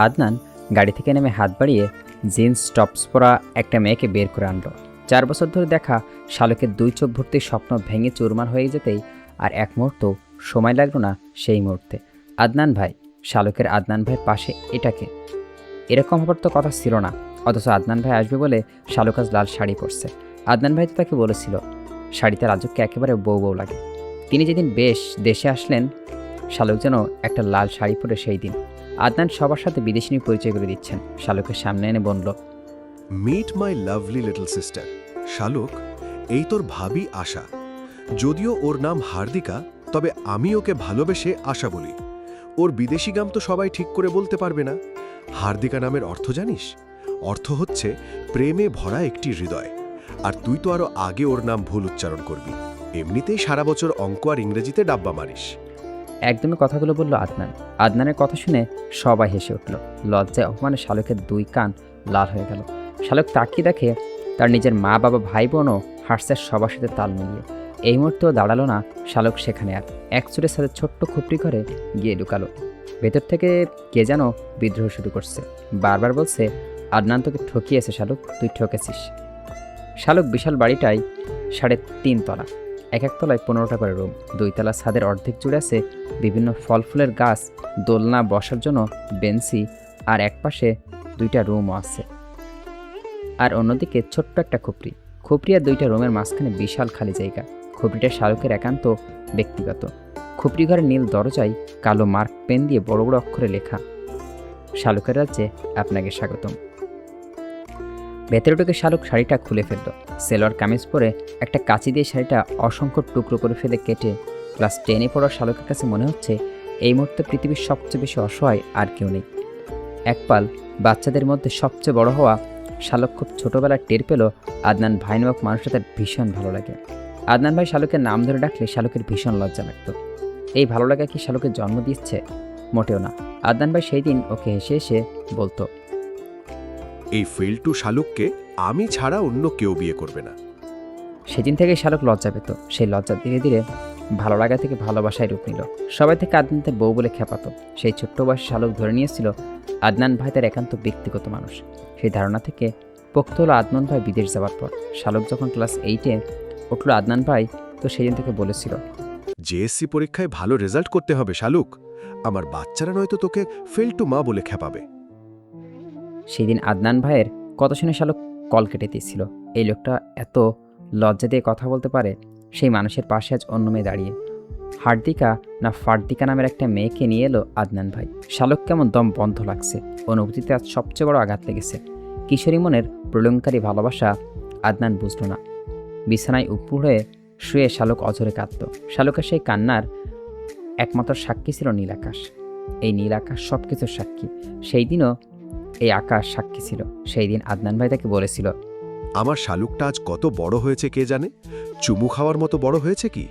আদনান গাড়ি থেকে নেমে হাত বাড়িয়ে জিন্স টপস পরা একটা মেয়েকে বের করে আনলো। 4 বছর ধরে দেখা শালুকের 2 চোখ ভর্তি স্বপ্ন ভেঙে চুরমার হয়ে যেতেই আর এক মুহূর্ত সময় লাগলো না। সেই মুহূর্তে আদনান ভাই, শালুকের আদনান ভাইয়ের পাশে এটাকে, এরকম হবার তো কথা ছিল না। অথচ আদনান ভাই আসবে বলে শালুক আজ লাল শাড়ি পরছে। আদনান ভাই তো তাকে বলেছিল শাড়িতে রাজুককে একেবারে বউ বউ লাগে। তিনি যেদিন বেশ দেশে আসলেন, শালুক যেন একটা লাল শাড়ি পরে সেই দিন। আদনান সবার সাথে বিদেশিনী পরিচয় করে দিচ্ছেন। শালুকের সামনে এনে বলল, meet my lovely little sister. Shaluk, এই তোর ভাবি আশা। যদিও ওর নাম হার্দিকা, তবে আমি ওকে ভালোবেসে আশা বলি। ওর বিদেশি নাম তো সবাই ঠিক করে বলতে পারবে না। হার্দিকা নামের অর্থ জানিস? অর্থ হচ্ছে প্রেমে ভরা একটি হৃদয়। আর তুই তো আরো আগে ওর নাম ভুল উচ্চারণ করবি। এমনিতেই সারা বছর অঙ্ক আর ইংরেজিতে ডাব্বা মারিস। একদমই কথাগুলো বলল আদনান। আদনানের কথা শুনে সবাই হেসে উঠল। লজ্জায় অপমানে শালুকের 2 কান লাল হয়ে গেল। শালুক তাকিয়ে দেখে তার নিজের মা বাবা ভাই বোনও হাসছে সবার সাথে তাল মিলিয়ে। এই মুহূর্তেও দাঁড়ালো না শালুক সেখানে, আর এক চুরের সাথে ছোট্ট খুপড়ি ঘরে গিয়ে ঢুকালো। ভেতর থেকে কে যেন বিদ্রোহ শুরু করছে, বারবার বলছে, আদনান তোকে ঠকিয়েছে শালুক, তুই ঠকেছিস। শালুক বিশাল বাড়িটাই 3.5 তলা। এক এক তলায় 15টা করে রুম। 2 তলা ছাদের অর্ধেক জুড়ে আছে বিভিন্ন ফল ফুলের গাছ, দোলনা বসার জন্য বেঞ্চি, আর একপাশে 2টা রুমও আছে। আর অন্যদিকে ছোট্ট একটা খুপড়ি। খুপড়ি আর 2টা রুমের মাঝখানে বিশাল খালি জায়গা। খুপড়িটা শালুকের একান্ত ব্যক্তিগত। খুপড়ি ঘরের নীল দরজায় কালো মার্ক পেন দিয়ে বড় বড় অক্ষরে লেখা, শালুকের রাজ্যে আপনাকে স্বাগতম। ভেতরে ঢুকে শালুক শাড়িটা খুলে ফেলল। সেলোয়ার কামিজ পরে একটা কাঁচি দিয়ে শাড়িটা অসংখ্য টুকরো করে ফেলে কেটে ক্লাস 10-এ পড়া শালুকের কাছে মনে হচ্ছে এই মুহূর্তে পৃথিবীর সবচেয়ে বেশি অসহায় আর কেউ নেই। একপাল বাচ্চাদের মধ্যে সবচেয়ে বড় হওয়া শালুক খুব ছোটোবেলায় টের পেল আদনান ভাই নামক মানুষটা তার ভীষণ ভালো লাগে। আদনান ভাই শালুকের নাম ধরে ডাকলে শালুকের ভীষণ লজ্জা লাগত। এই ভালো লাগা কি শালুকের জন্ম দিচ্ছে? মোটেও না। আদনান ভাই সেই দিন ওকে হেসে হেসে বলতো, এই ফেলটু শালুককে আমি ছাড়া অন্য কেউ বিয়ে করবে না। সেদিন থেকে শালুক লজ্জা পেত। সেই লজ্জা ধীরে ধীরে ভালো লাগা থেকে ভালোবাসায় রূপ নিল। সবাই থেকে আদনান তার বউ বলে খেপাতো। সেই ছোট্ট বয়সে শালুক ধরে নিয়েছিল আদনান ভাই তার একান্ত ব্যক্তিগত মানুষ। সেই ধারণা থেকে পোক্ত হলো আদনান ভাই বিদেশ যাওয়ার পর। শালুক যখন ক্লাস 8-এ উঠল, আদনান ভাই তো সেদিন থেকে বলেছিল, জেএসসি পরীক্ষায় ভালো রেজাল্ট করতে হবে শালুক। আমার বাচ্চারা নয়তো তোকে ফেলটু মা বলে খেপাবে। সেদিন আদনান ভাইয়ের কথা শুনে শালুক কল কেটে দিয়েছিল। এই লোকটা এত লজ্জা দিয়ে কথা বলতে পারে। সেই মানুষের পাশে আজ অন্য মেয়ে দাঁড়িয়ে। হার্দিকা না ফার্দিকা নামের একটা মেয়েকে নিয়ে এলো আদনান ভাই। শালুক কেমন দম বন্ধ লাগছে। অনুভূতিতে আজ সবচেয়ে বড় আঘাত লেগেছে। কিশোরী মনের প্রলয়ঙ্কারী ভালোবাসা আদনান বুঝল না। বিছানায় উপর হয়ে শুয়ে শালুক অঝরে কাঁদত। শালুকের সেই কান্নার একমাত্র সাক্ষী ছিল নীল আকাশ। এই নীল আকাশ সব কিছুর সাক্ষী। সেই দিনও এই আকাশ সাক্ষী ছিল। সেই দিন আদনান ভাই তাকে বলেছিল, আমার শালুকটা আজ কত বড় হয়েছে কে জানে। চুমু খাওয়ার মতো বড় হয়েছে কি।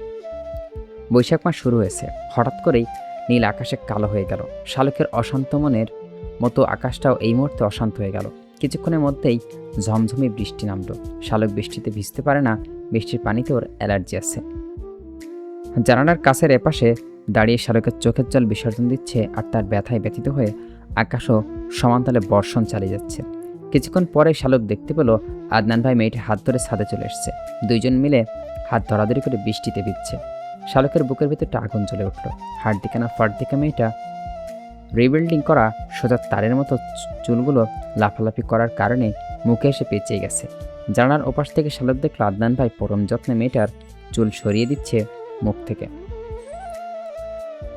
বৈশাখ মাস শুরু হয়েছে। হঠাৎ করেই নীল আকাশে কালো হয়ে গেল। শালুকের অশান্ত মনের মতো আকাশটাও এই মুহূর্তে অশান্ত হয়ে গেল। কিছুক্ষণের মধ্যেই ঝমঝমি বৃষ্টি নামলো। শালুক বৃষ্টিতে ভিজতে পারে না। বৃষ্টির পানিতে ওর অ্যালার্জি আছে। জানালার কাছের এপাশে দাঁড়িয়ে শালুকের চোখের জল বিসর্জন দিচ্ছে, আর তার ব্যথায় ব্যথিত হয়ে আকাশও সমানতালে বর্ষণ চালিয়ে যাচ্ছে। কিছুক্ষণ পরে শালুক দেখতে পেল আদনান ভাই মেয়েটির হাত ধরে ছাদে চলে এসছে। 2জন মিলে হাত ধরাধরি করে বৃষ্টিতে ভিজছে। শালুকের বুকের ভেতরটা আগুন জ্বলে উঠল। হার্দিকা না ফার্দিকা মেয়েটা রিবিল্ডিং করা সোজা তারের মতো চুলগুলো লাফালাফি করার কারণে মুখে এসে পেঁচিয়ে গেছে। জানালার ওপাশ থেকে শালুক দেখল আদনান ভাই পরম যত্নে মেয়েটার চুল সরিয়ে দিচ্ছে মুখ থেকে।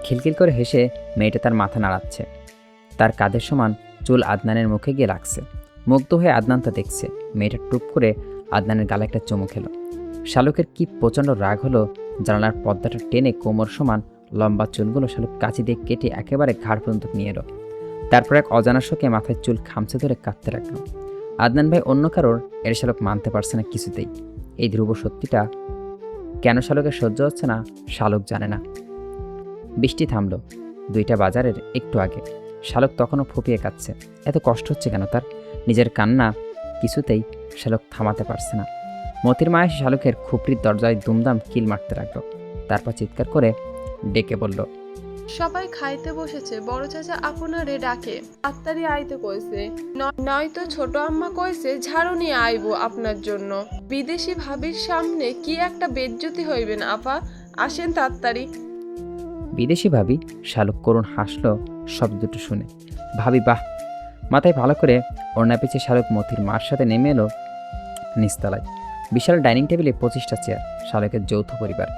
খিলখিল করে হেসে মেয়েটা তার মাথা নাড়াচ্ছে। তার কাঁধের সমান চুল আদনানের মুখে গিয়ে লাগছে। মুগ্ধ হয়ে আদনান তা দেখছে। মেয়েটা টুপ করে আদনানের গালে একটা চুমু খেল। শালুকের কি প্রচণ্ড রাগ হলো। জানালার পর্দাটা টেনে কোমর সমান লম্বা চুলগুলো শালুক কাঁচি দিয়ে কেটে একেবারে ঘাড় পর্যন্ত নিয়ে এলো। তারপর এক অজানা শোকে মাথায় চুল খামচে ধরে কাঁদতে লাগলো। আদনান ভাই অন্য কারোর এর শালুক মানতে পারছে না কিছুতেই। এই ধ্রুব সত্যিটা কেন শালুকের সহ্য হচ্ছে না শালুক জানে না। বৃষ্টি থামলো 2টা বাজারের একটু আগে। শালুক তখনও ফুপিয়ে কাঁদছে। এত কষ্ট হচ্ছে কেন তার? নিজের কান্না কিছুতেই শালুক থামাতে পারছে না। মতির মা এসে শালুকের খুপড়ির দরজায় দুমদাম কিল মারতে লাগলো। তারপর চিৎকার করে ডেকে বলল, সবাই খাইতে বসেছে, বড় চাচা আপনারে ডাকে, তাড়াতাড়ি আইতে কইছে, নয়তো ছোট আম্মা কইছে ঝাড়ু নিয়ে আইবো আপনার জন্য। বিদেশি ভাবির সামনে কি একটা বেজ্জতি হইবেন আপা, আসেন তাড়াতাড়ি। বিদেশি ভাবি? শালুক করুণ হাসলো শব্দ দুটো শুনে। ভাবি বাহ! মাথায় ভালো করে ওড়না পিছে শালুক মতির মার সাথে নেমে এলো নিচতলায়। বিশাল ডাইনিং টেবিলে 25টা চেয়ার, শালুকের যৌথ পরিবার।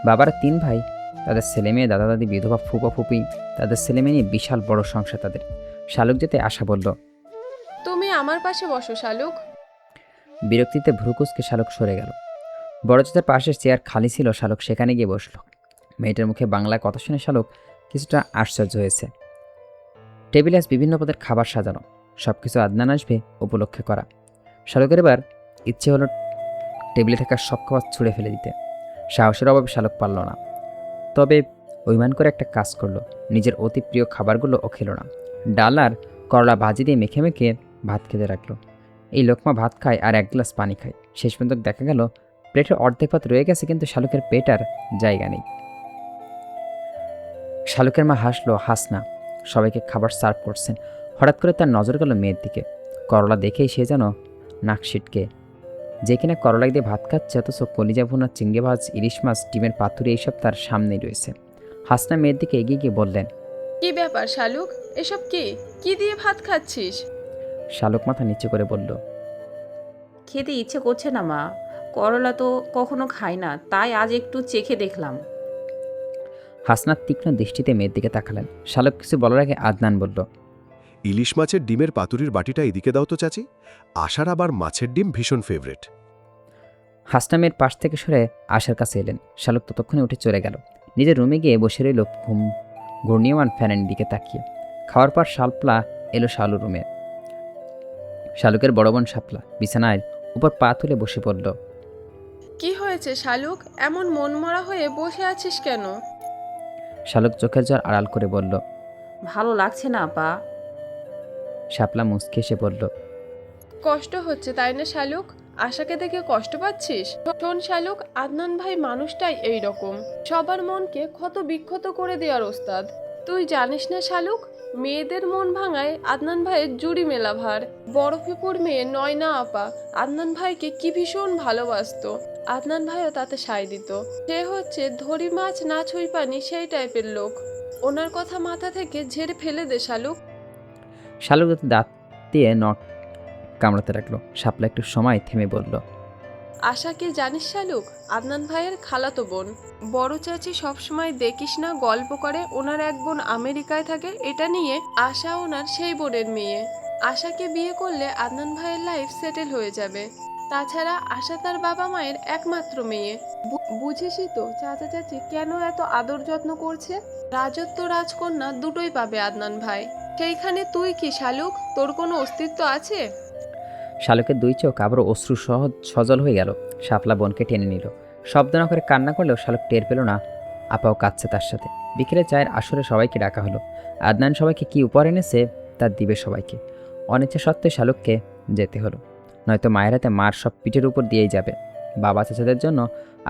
বাবারা 3 ভাই, তাদের ছেলেমেয়ে, দাদা দাদি, বিধবা ফুপা ফুপি, তাদের ছেলেমেয়ে নিয়ে বিশাল বড় সংসার তাদের। শালুক যেতে আশা বলল। তুমি আমার পাশে বসো শালুক। বিরক্তিতে ভ্রুকুচকে শালুক সরে গেল। বড় চাচার পাশের চেয়ার খালি ছিল, শালুক সেখানে গিয়ে বসল। মেয়েটার মুখে বাংলায় কথা শুনে শালুক কিছুটা আশ্চর্য হয়েছে। টেবিলে আজ বিভিন্ন পদের খাবার সাজানো, সব কিছু আদনান আসবে উপলক্ষে করা। শালুকের এবার ইচ্ছে হলো টেবিলে থাকা সব খাবার ছুঁড়ে ফেলে দিতে। সাহসের অভাবে শালুক পারল না, তবে অভিমান করে একটা কাজ করলো, নিজের অতি প্রিয় খাবারগুলো ও খেলো না। ডাল আর করলা ভাজি দিয়ে মেখে মেখে ভাত খেতে রাখলো। এই লোকমা ভাত খায় আর 1 গ্লাস পানি খায়। শেষ পর্যন্ত দেখা গেল প্লেটের অর্ধেক ভাত রয়ে গেছে, কিন্তু শালুকের পেট আর জায়গা নেই। শালুকের মা হাসলো, হাসনা সবাইকে খাবার সার্ভ করছেন। হঠাৎ করে তার নজর গেল মেয়ের দিকে। করলা দেখেই সে যেন নাক সিটকে, যে কিনা করলা দিয়ে ভাত খাচ্ছে, অথচ কলিজা ভুনা, চিংড়ি মাছ, ইলিশ মাছ, ডিমের পাতুরি এইসব তার সামনেই রয়েছে। হাসনা মেয়ের দিকে এগিয়ে গিয়ে বললেন, কি ব্যাপার শালুক, এসব কি কি দিয়ে ভাত খাচ্ছিস? শালুক মাথা নিচু করে বলল, খেতে ইচ্ছে করছে না মা, করলা তো কখনো খাই না, তাই আজ একটু চেখে দেখলাম। হাসনার তীক্ষ্ণ দৃষ্টিতে মেয়ের দিকে তাকালেন। শালুক কিছু বলার আগে আদনান বলল, ইলিশ মাছের ডিমের পাতুরির বাটিটা এদিকে দাও তো চাচি। আশার আবার মাছের ডিম ভীষণ ফেভারিট। হাসনা মেয়ের পাশ থেকে সরে আশার কাছে এলেন। শালুক ততক্ষণে উঠে চলে গেল। নিজের রুমে গিয়ে বসে রইল ঘূর্ণীয়মান ফ্যানের দিকে তাকিয়ে। খাওয়ার পর শালপলা এলো শালু রুমে। শালুকের বড় বোন শাপলা বিছানায় উপর পা তুলে বসে পড়ল। কি হয়েছে শালুক, এমন মনমরা হয়ে বসে আছিস কেন? শালুক চোখের জল আড়াল করে বলল। ভালো লাগছে না আপা। শাপলা মুচকে এসে বলল, কষ্ট হচ্ছে তাই না শালুক? আশাকে দেখে কষ্ট পাচ্ছিস? শোন শালুক, আদনান ভাই মানুষটাই এই রকম, সবার মনকে ক্ষত বিক্ষত করে দেওয়ার ওস্তাদ। তুই জানিস না শালুক, মেয়েদের মন ভাঙায় আদনান ভাইয়ের জুড়ি মেলা ভার। বড় ফুপুর মেয়ে নয়না আপা আদনান ভাইকে কি ভীষণ ভালোবাসতো। আদনান ভাইও তাতে সায় দিত। সে হচ্ছে ধরি মাছ না ছুঁই পানি সেই টাইপের লোক। ওনার কথা মাথা থেকে ঝেড়ে ফেলে দে শালুক। শালুক দাঁত দিয়ে নখ কামড়াতে রাখলো। শাপলা একটু সময় থেমে বলল, আশাকে জানিস শালুক, আদনান ভাইয়ের খালাতো বোন। বড় চাচি সবসময় দেখিস না গল্প করে ওনার এক বোন আমেরিকায় থাকে, এটা নিয়ে। আশা ওনার সেই বোনের মেয়ে। আশাকে বিয়ে করলে আদনান ভাইয়ের লাইফ সেটেল হয়ে যাবে। তাছাড়া আশা তার বাবা মায়ের একমাত্র মেয়ে। বুঝিসই তো চাচা চাচি কেন এত আদর যত্ন করছে। রাজত্ব রাজকন্যা দুটোই পাবে আদনান ভাই। সেইখানে তুই কি শালুক, তোর কোনো অস্তিত্ব আছে? শালুকের 2 চোখ আবারও অশ্রু সজল হয়ে গেল। শাপলা বোনকে টেনে নিল। শব্দ না করে কান্না করলেও শালুক টের পেল না আপাও কাঁদছে তার সাথে। বিকেলে চায়ের আসরে সবাইকে ডাকা হলো। আদনান সবাইকে কি উপহার এনেছে তা দিবে সবাইকে। অনিচ্ছা সত্ত্বেও শালুককে যেতে হলো, নয়তো মায়ের হাতে মার সব পিঠের উপর দিয়েই যাবে। বাবা চাচাদের জন্য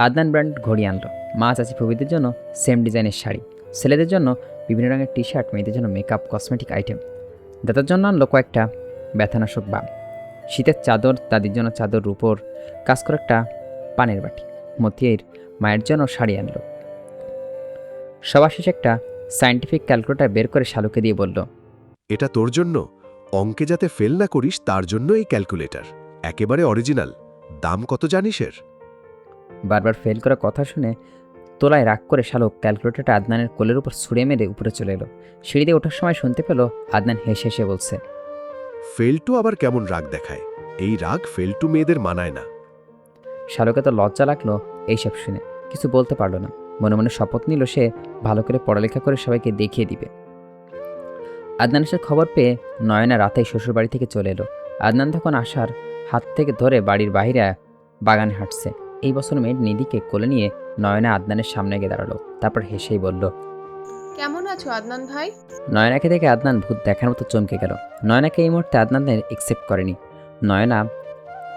আদনান ব্র্যান্ড ঘড়ি আনলো। মা চাচি ফুবিদের জন্য সেম ডিজাইনের শাড়ি, ছেলেদের জন্য বিভিন্ন রঙের টি শার্ট, মেয়েদের জন্য মেকআপ কসমেটিক আইটেম। দাদার জন্য আনলো কয়েকটা ব্যথানাশক বাম, শীতের চাদর, দাদির জন্য চাদর, রূপোর কাজ করা একটা পানের বাটি। মতির মায়ের জন্য শাড়ি আনলো। সবার শেষে একটা সায়েন্টিফিক ক্যালকুলেটর বের করে শালুকে দিয়ে বলল, এটা তোর জন্য, অঙ্কে যাতে ফেল না করিস তার জন্য এই ক্যালকুলেটর, একেবারে অরিজিনাল। দাম কত জানিস এর? বারবার ফেল করা কথা শুনে তোলায় রাগ করে শালুক ক্যালকুলেটরটা আদনানের কোলের উপর ছুঁড়ে মেরে উপরে চলে এলো। সিঁড়ি দিয়ে ওঠার সময় শুনতে পেল আদনান হেসে হেসে বলছে, ফেলটু আবার কেমন রাগ দেখায়? এই রাগ ফেলটু মেয়েদের মানায় না। শালুকে তো লজ্জা লাগলো এইসব শুনে, কিছু বলতে পারলো না। মনে মনে শপথ নিল সে ভালো করে পড়ালেখা করে সবাইকে দেখিয়ে দিবে। আদনান আসার খবর পেয়ে নয়না রাতেই শ্বশুরবাড়ি থেকে চলে এলো। আদনান তখন আসার হাত থেকে ধরে বাড়ির বাইরে বাগানে হাঁটছে। এই বছর মেয়ের নিধিকে কোলে নিয়ে নয়না আদনানের সামনে গিয়ে দাঁড়ালো। তারপর হেসেই বলল, কেমন আছো আদনান ভাই? নয়নাকে দেখে আদনান ভূত দেখার মতো চমকে গেল। নয়নাকে এই মুহূর্তে আদনানের একসেপ্ট করেনি। নয়না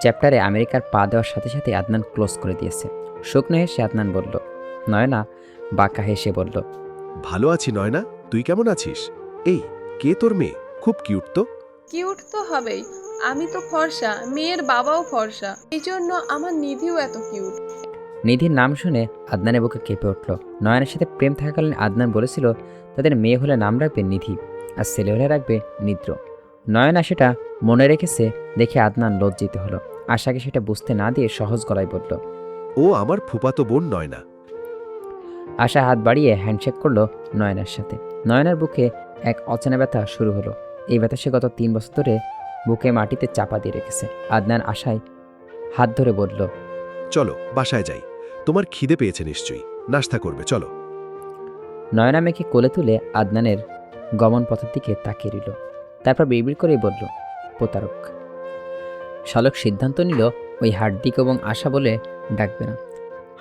চ্যাপ্টারে আমেরিকার পা দেওয়ার সাথে সাথে আদনান ক্লোজ করে দিয়েছে। শুকনো হেসে আদনান বলল, নয়না বাঁকা হেসে বলল, ভালো আছি নয়না, তুই কেমন আছিস? এই, কে তোর মেয়ে? খুব কিউট তো। কিউট তো হবেই, আমি তো ফর্সা, মেয়ের বাবাও ফর্সা, এই জন্য আমার নিধিও এত কিউট। নিধির নাম শুনে আদনানের বুকে কেঁপে উঠল। নয়নের সাথে প্রেম থাকাকালীন আদনান বলেছিল তাদের মেয়ে হলে নাম রাখবে নিধি, আর ছেলে হলে রাখবে নিদ্র। নয়না সেটা মনে রেখেছে দেখে আদনান লজ্জিত হলো। আশাকে সেটা বুঝতে না দিয়ে সহজ গলায় বলল। ও আমার ফুফাতো বোন নয়না। আশা হাত বাড়িয়ে হ্যান্ডশেক করলো নয়নার সাথে। নয়নার বুকে এক অচেনা ব্যথা শুরু হলো। এই ব্যথা সে গত 3 বছর ধরে বুকে মাটিতে চাপা দিয়ে রেখেছে। আদনান আশায় হাত ধরে বলল, চলো বাসায় যাই, তোমার খিদে পেয়েছে নিশ্চয়ই, নাস্তা করবে চলো। নয়না মেয়েকে কোলে তুলে আদনানের গমন পথের দিকে তাকিয়ে রইল। তারপর বিড়বিড় করেই বলল, প্রতারক। শালক সিদ্ধান্ত নিল ওই হার্দিক এবং আশা বলে ডাকবে না,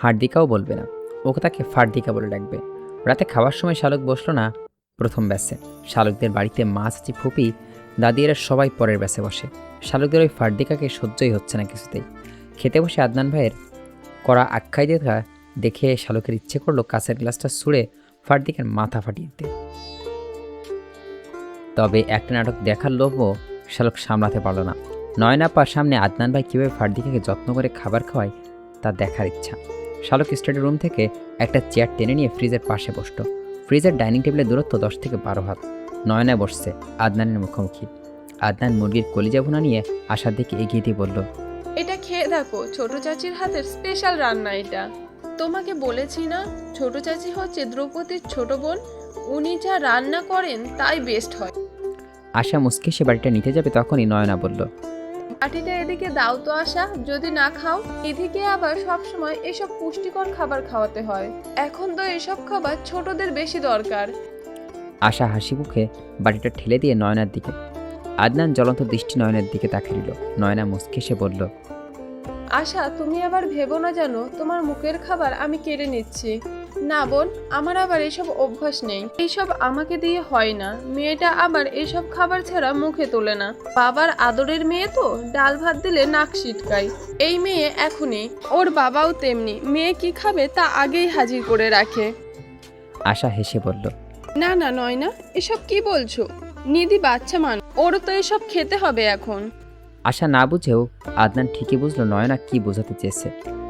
হার্দিকাও বলবে না, ওকে তাকে ফার্দিকা বলে ডাকবে। রাতে খাওয়ার সময় শালক বসলো না প্রথম ব্যাসে। শালকদের বাড়িতে মা, চাচি, ফুপি, দাদি এরা সবাই পরের ব্যাসে বসে। শালকদের ওই ফার্দিকাকে সহ্যই হচ্ছে না কিছুতেই। খেতে বসে আদনান ভাইয়ের করা আখ্যায় দেখা দেখে শালকের ইচ্ছে করলো কাঁচের গ্লাসটা ছুঁড়ে ফার্দিকার মাথা ফাটিয়ে দিতে। তবে একটা নাটক দেখার লোভও শালক সামলাতে পারল না। নয়নাপার সামনে আদনান ভাই কীভাবে ফার্দিকাকে যত্ন করে খাবার খাওয়ায় তা দেখার ইচ্ছা। শালক স্টাডি রুম থেকে একটা চেয়ার টেনে নিয়ে ফ্রিজের পাশে বসল। ফ্রিজের ডাইনিং টেবিলের দূরত্ব 10 থেকে 12 হাত। নয়না বসছে আদনানের মুখোমুখি। আদনান মুরগির কলিজা ভুনা নিয়ে আশার দিকে এগিয়ে দিয়ে বলল, এটা খেয়ে দেখো, ছোট চাচির হাতের স্পেশাল রান্না এটা। তোমাকে বলেছি না, ছোট চাচি হচ্ছে দ্রৌপদীর ছোট বোন, উনি যা রান্না করেন তাই বেস্ট হয়। আশা মুচকে সে বাড়িটা নিতে যাবে তখনই নয়না বলল, বাটিটা এদিকে দাও তো আশা, যদি না খাও। এদিকে আবার সব সময় এসব পুষ্টিকর খাবার খাওয়াতে হয়, এখন তো এসব খাবার ছোটদের বেশি দরকার। আশা হাসি মুখে বাটিটা ঠেলে দিয়ে নয়নার দিকে। আদনান জ্বলন্ত দৃষ্টি নয়নের দিকে তাকিয়ে রইল। নয়না মুচকে সে বলল, আশা তুমি আবার ভেবো না যেন তোমার মুখের খাবার আমি কেড়ে নিচ্ছি। না বোন, আমার আবার এসব অভ্যাস নেই, এইসব আমাকে দিয়ে হয় না। মেয়েটা আবার এসব খাবার ছাড়া মুখে তোলে না। বাবার আদরের মেয়ে তো, ডাল ভাত দিলে নাক সিটকায়। এই মেয়ে এখনই, ওর বাবাও তেমনি, মেয়ে কি খাবে তা আগেই হাজির করে রাখে। আশা হেসে বলল, না না নয়না, এসব কি বলছো? নিধি বাচ্চা মানুষ, ওর তো এসব খেতে হবে এখন। আশা না বুঝেও আদনান ঠিকই বুঝলো নয়না কি বোঝাতে চেয়েছে।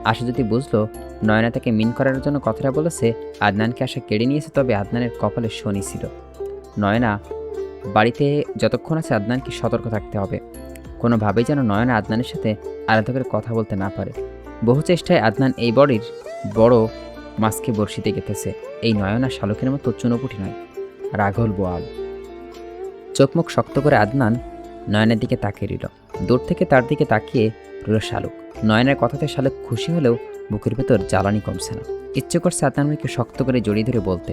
আশা যদি বুঝলো নয়না তাকে মিন করার জন্য কথাটা বলেছে, আদনানকে আশা কেড়ে নিয়েছে, তবে আদনানের কপালে শনি ছিল। নয়না বাড়িতে যতক্ষণ আছে আদনানকে সতর্ক থাকতে হবে। কোনোভাবেই যেন নয়না আদনানের সাথে আলাদা করে কথা বলতে না পারে। বহু চেষ্টায় আদনান এই বড়ির বড় মাছকে বড়শিতে গেঁথেছে। এই নয়না শালকের মতো চুনোপুটি নয়, রাঘল বোয়াল। চোখমুখ শক্ত করে আদনান নয়নের দিকে তাকিয়ে রইল। দূর থেকে তার দিকে তাকিয়ে রইল শালুক। নয়নের কথাতে শালুক খুশি হলেও বুকের ভেতর জ্বালানি কমছে না। ইচ্ছে করছে আদনানকে শক্ত করে জড়িয়ে ধরে বলতে,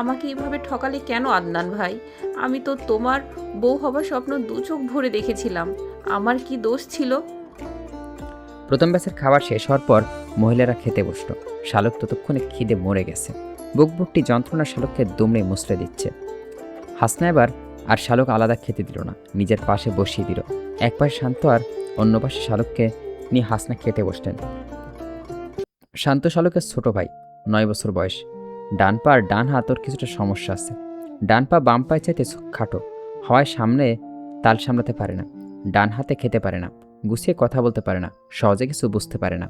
আমাকে এভাবে ঠকালে কেন আদনান ভাই? আমি তো তোমার বউ হবার স্বপ্ন 2 চোখ ভরে দেখেছিলাম। আমার কি দোষ ছিল? প্রথম ব্যাচের খাবার শেষ হওয়ার পর মহিলারা খেতে বসল। শালুক ততক্ষণে খিদে মরে গেছে। বুকবুকটি যন্ত্রণা শালুককে দুমড়ে মুচড়ে দিচ্ছে। হাসনা এবার আর শালুক আলাদা খেতে দিল না, নিজের পাশে বসিয়ে দিল। এক পাশে শান্ত আর অন্য পাশে শালুককে নিয়ে হাসনা খেতে বসলেন। শান্ত শালুকের ছোট ভাই, 9 বছর বয়স। ডান পা আর ডান হাত ওর কিছুটা সমস্যা আছে। ডান পা বাম পায়ে চাইতে খাটো হওয়ায় সামনে তাল সামলাতে পারে না। ডান হাতে খেতে পারে না, গুছিয়ে কথা বলতে পারে না, সহজে কিছু বুঝতে পারে না।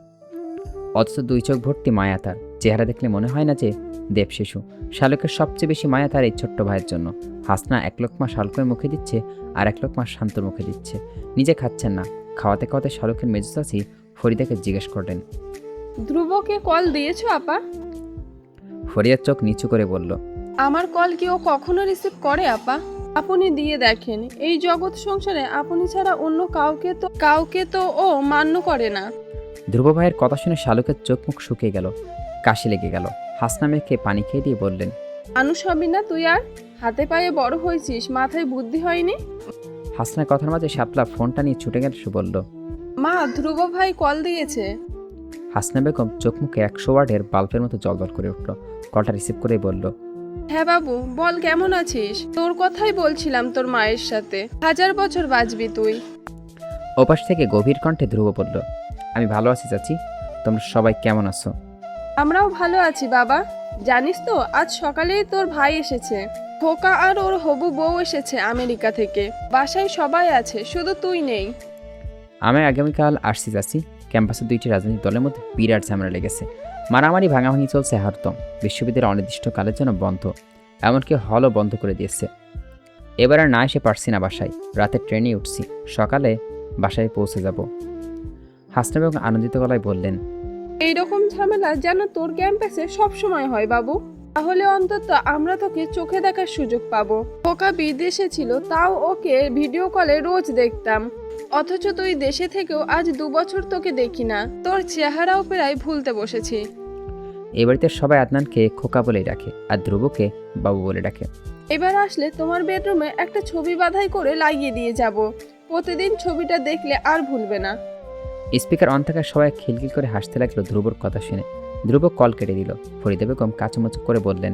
অথচ 2 চোখ ভর্তি মায়া তার। চেহারা দেখলে মনে হয় না যে দেব শিশু। শালুকের সবচেয়ে বেশি মায়া তার এই ছোট্ট ভাইয়ের জন্য। হাসনা 1 লোকমা শালুকের মুখে দিচ্ছে আর 1 লোকমা শান্তর মুখে দিচ্ছে। নিজে খাচ্ছেন না। খাওয়াতে খাওয়াতে শালুকের মেজো চাচি ফরিদাকে জিজ্ঞেস করলেন, ধ্রুবকে কল দিয়েছো আপা? ফরিদার চোখ নিচু করে বলল, আমার কল কি ও কখনো রিসিভ করে আপা? আপনি দিয়ে দেখেন, এই জগৎ সংসারে আপনি ছাড়া অন্য কাউকে তো ও মান্য করে না। ধ্রুব ভাইয়ের কথা শুনে শালুকের চোখ মুখ শুকিয়ে গেল, কাশি লেগে গেল। হাসনা মেয়েকে পানি খেয়ে দিয়ে বললেন, মানুষ হবি না তুই আর? হাতে পায়ে বড় হয়েছিস, মাথায় বুদ্ধি হয়নি? হাসনার কথার মাঝে শাপলা ফোনটা নিয়ে ছুটে গেল। সে বলল, মা, ধ্রুব ভাই কল দিয়েছে। হাসনা বেগম চোখ মুখে 100 ওয়াটের বাল্বের মতো জলজল করে উঠল। কলটা রিসিভ করেই বলল, হ্যাঁ বাবু বল, কেমন আছিস? তোর কথাই বলছিলাম, তোর মায়ের সাথে 1000 বছর বাঁচবি তুই। ওপাশ থেকে গভীর কণ্ঠে ধ্রুব বলল, আমি ভালো আছি চাচি, তোমরা সবাই কেমন আছো? আমরাও ভালো আছি বাবা। জানিস তো আজ সকালেই তোর ভাই এসেছে। খোকা আর ওর হবু বউ এসেছে আমেরিকা থেকে। বাসায় সবাই আছে, শুধু তুই নেই। আমি আগামীকাল আসছি যাচ্ছি। ক্যাম্পাসে দুইটি রাজনৈতিক দলের মধ্যে বিরাট ঝামেলা লেগেছে। মারামারি ভাঙাভাঙি চলছে হরদম। বিশ্ববিদ্যালয় অনির্দিষ্টকালের জন্য বন্ধ, এমনকি হলও বন্ধ করে দিয়েছে। এবার আর না এসে পারছি না বাসায়। রাতে ট্রেনে উঠছি, সকালে বাসায় পৌঁছে যাব। হাসনাব এবং আনন্দিত গলায় বললেন, এইরকম ঝামেলা যেন তোর ক্যাম্পাসে সব সময় হয় বাবু। তাহলে অন্তত আমরা তোকে চোখে দেখার সুযোগ পাবো। খোকা বিদেশে ছিল, তাও ওকে ভিডিও কলে রোজ দেখতাম। অথচ তুই দেশে থেকেও আজ 2 বছর তোকে দেখি না। তোর চেহারাও প্রায় ভুলতে বসেছি। এই বাড়িতে সবাই আদনানকে খোকা বলেই ডাকে, আর ধ্রুবকে বাবু বলে ডাকে। এবার আসলে তোমার বেডরুমে একটা ছবি বাঁধাই করে লাগিয়ে দিয়ে যাব। প্রতিদিন ছবিটা দেখলে আর ভুলবে না। স্পিকার অন থাকায় সবাই খিলখিল করে হাসতে লাগলো ধ্রুবর কথা শুনে। ধ্রুব কল কেটে দিল। ফরিদা বেগম কাচুমাচু করে বললেন,